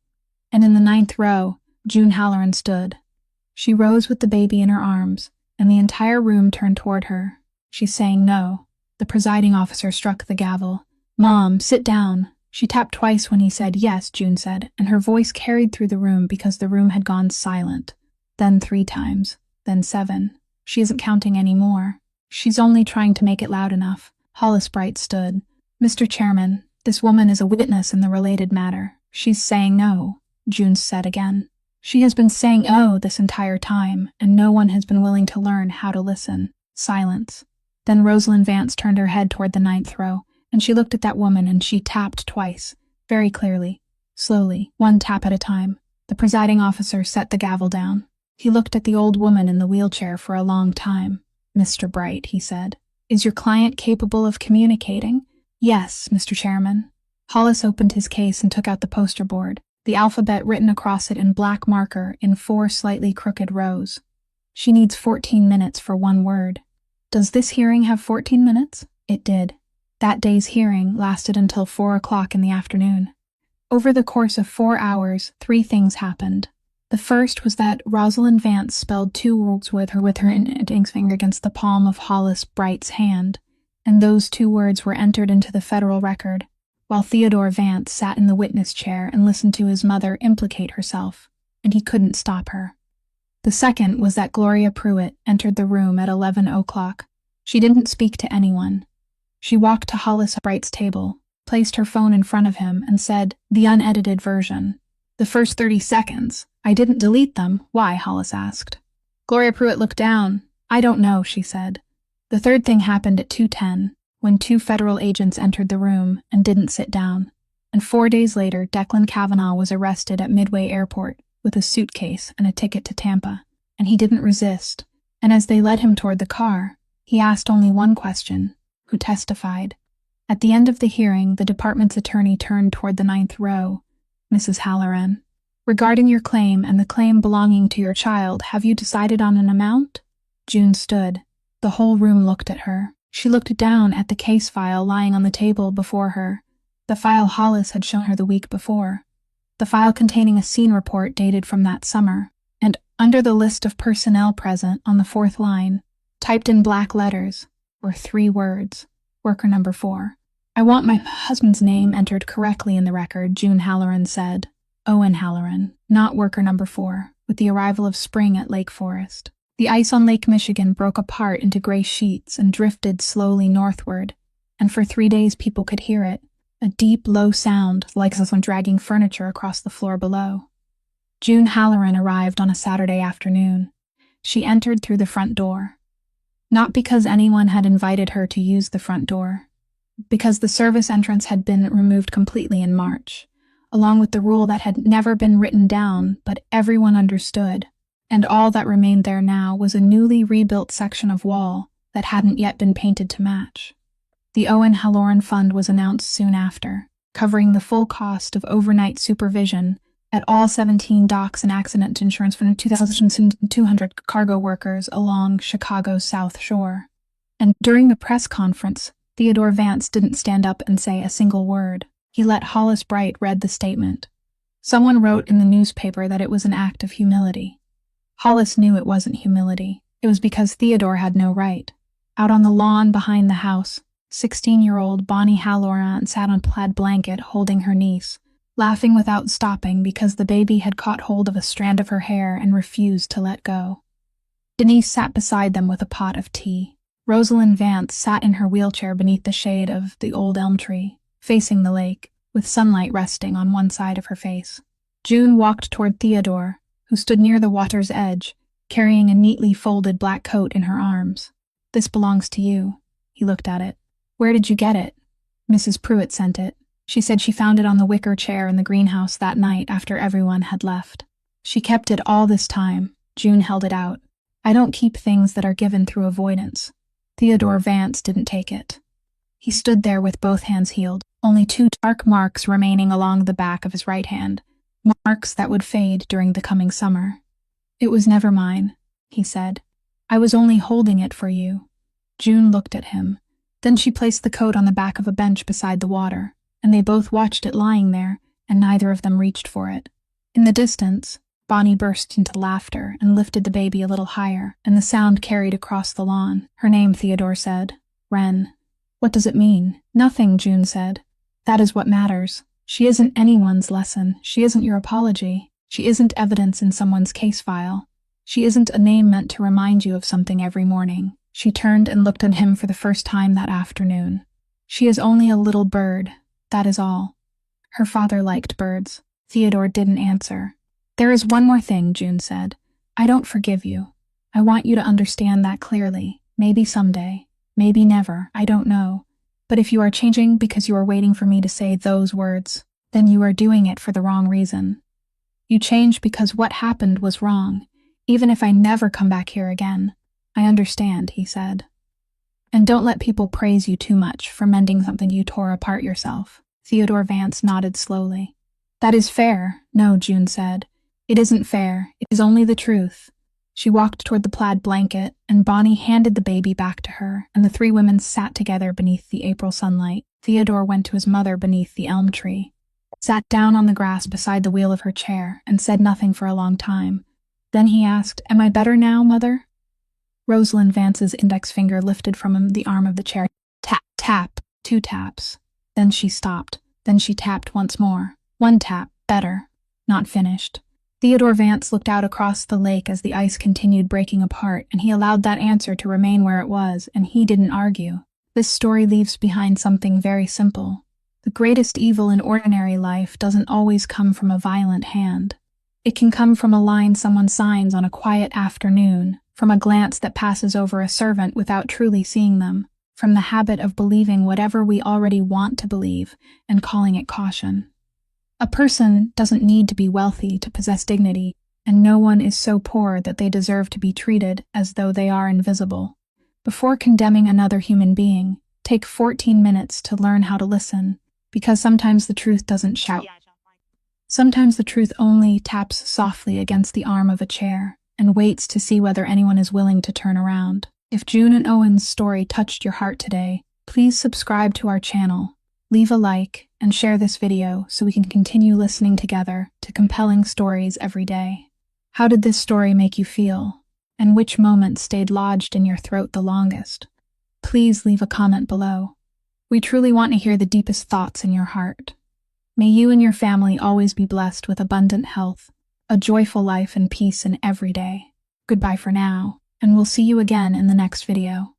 And in the 9th row, June Halloran stood. She rose with the baby in her arms, and the entire room turned toward her. She's saying no. The presiding officer struck the gavel. Mom, sit down. She tapped twice when he said yes, June said, and her voice carried through the room because the room had gone silent. Then 3 times. Then 7. She isn't counting anymore. She's only trying to make it loud enough. Hollis Bright stood. Mr. Chairman, this woman is a witness in the related matter. She's saying no, June said again. She has been saying oh this entire time, and no one has been willing to learn how to listen. Silence. Then Rosalind Vance turned her head toward the 9th row, and she looked at that woman and she tapped twice, very clearly, slowly, 1 tap at a time. The presiding officer set the gavel down. He looked at the old woman in the wheelchair for a long time. Mr. Bright, he said, is your client capable of communicating? Yes, Mr. Chairman. Hollis opened his case and took out the poster board, the alphabet written across it in black marker in 4 slightly crooked rows. She needs 14 minutes for 1 word. Does this hearing have 14 minutes? It did. That day's hearing lasted until 4 o'clock in the afternoon. Over the course of 4 hours, 3 things happened. The first was that Rosalind Vance spelled 2 words with her index finger against the palm of Hollis Bright's hand, and those 2 words were entered into the federal record, while Theodore Vance sat in the witness chair and listened to his mother implicate herself, and he couldn't stop her. The second was that Gloria Pruitt entered the room at 11 o'clock. She didn't speak to anyone. She walked to Hollis Bright's table, placed her phone in front of him, and said, the unedited version. The first 30 seconds. I didn't delete them. Why? Hollis asked. Gloria Pruitt looked down. I don't know, she said. The third thing happened at 2:10, when 2 federal agents entered the room and didn't sit down. And 4 days later, Declan Kavanaugh was arrested at Midway Airport with a suitcase and a ticket to Tampa. And he didn't resist. And as they led him toward the car, he asked only one question. Who testified? At the end of the hearing, the department's attorney turned toward the 9th row. Mrs. Halloran, regarding your claim and the claim belonging to your child, have you decided on an amount? June stood. The whole room looked at her. She looked down at the case file lying on the table before her, the file Hollis had shown her the week before, the file containing a scene report dated from that summer, and under the list of personnel present on the 4th line, typed in black letters, were 3 words. Worker number 4. I want my husband's name entered correctly in the record, June Halloran said. Owen Halloran, not worker number 4, with the arrival of spring at Lake Forest. The ice on Lake Michigan broke apart into gray sheets and drifted slowly northward, and for 3 days people could hear it, a deep, low sound like someone dragging furniture across the floor below. June Halloran arrived on a Saturday afternoon. She entered through the front door. Not because anyone had invited her to use the front door, because the service entrance had been removed completely in March, along with the rule that had never been written down but everyone understood, and all that remained there now was a newly rebuilt section of wall that hadn't yet been painted to match. The Owen Halloran Fund was announced soon after, covering the full cost of overnight supervision at all 17 docks and accident insurance for 2,200 cargo workers along Chicago's South Shore. And during the press conference, Theodore Vance didn't stand up and say a single word. He let Hollis Bright read the statement. Someone wrote in the newspaper that it was an act of humility. Hollis knew it wasn't humility. It was because Theodore had no right. Out on the lawn behind the house, 16-year-old Bonnie Halloran sat on a plaid blanket holding her niece, laughing without stopping because the baby had caught hold of a strand of her hair and refused to let go. Denise sat beside them with a pot of tea. Rosalind Vance sat in her wheelchair beneath the shade of the old elm tree, facing the lake, with sunlight resting on one side of her face. June walked toward Theodore, who stood near the water's edge, carrying a neatly folded black coat in her arms. "This belongs to you." He looked at it. "Where did you get it?" "Mrs. Pruitt sent it. She said she found it on the wicker chair in the greenhouse that night after everyone had left. She kept it all this time." June held it out. "I don't keep things that are given through avoidance." Theodore Vance didn't take it. He stood there with both hands healed, only 2 dark marks remaining along the back of his right hand, marks that would fade during the coming summer. "It was never mine," he said. "I was only holding it for you." June looked at him. Then she placed the coat on the back of a bench beside the water, and they both watched it lying there, and neither of them reached for it. In the distance, Bonnie burst into laughter and lifted the baby a little higher, and the sound carried across the lawn. "Her name," Theodore said. "Wren." "What does it mean?" "Nothing," June said. "That is what matters. She isn't anyone's lesson. She isn't your apology. She isn't evidence in someone's case file. She isn't a name meant to remind you of something every morning." She turned and looked at him for the first time that afternoon. "She is only a little bird, that is all." Her father liked birds. Theodore didn't answer. "There is one more thing," June said. "I don't forgive you. I want you to understand that clearly. Maybe someday. Maybe never. I don't know. But if you are changing because you are waiting for me to say those words, then you are doing it for the wrong reason. You change because what happened was wrong, even if I never come back here again." "I understand," he said. "And don't let people praise you too much for mending something you tore apart yourself." Theodore Vance nodded slowly. "That is fair." "No," June said. "It isn't fair. It is only the truth." She walked toward the plaid blanket, and Bonnie handed the baby back to her, and the 3 women sat together beneath the April sunlight. Theodore went to his mother beneath the elm tree, sat down on the grass beside the wheel of her chair, and said nothing for a long time. Then he asked, "Am I better now, Mother?" Rosalind Vance's index finger lifted from him the arm of the chair. Tap, tap, 2 taps. Then she stopped. Then she tapped once more. 1 tap. Better. Not finished. Theodore Vance looked out across the lake as the ice continued breaking apart, and he allowed that answer to remain where it was, and he didn't argue. This story leaves behind something very simple. The greatest evil in ordinary life doesn't always come from a violent hand. It can come from a line someone signs on a quiet afternoon, from a glance that passes over a servant without truly seeing them, from the habit of believing whatever we already want to believe and calling it caution. A person doesn't need to be wealthy to possess dignity, and no one is so poor that they deserve to be treated as though they are invisible. Before condemning another human being, take 14 minutes to learn how to listen, because sometimes the truth doesn't shout. Sometimes the truth only taps softly against the arm of a chair and waits to see whether anyone is willing to turn around. If June and Owen's story touched your heart today, please subscribe to our channel, leave a like, and share this video so we can continue listening together to compelling stories every day. How did this story make you feel? And which moment stayed lodged in your throat the longest? Please leave a comment below. We truly want to hear the deepest thoughts in your heart. May you and your family always be blessed with abundant health, a joyful life, and peace in every day. Goodbye for now, and we'll see you again in the next video.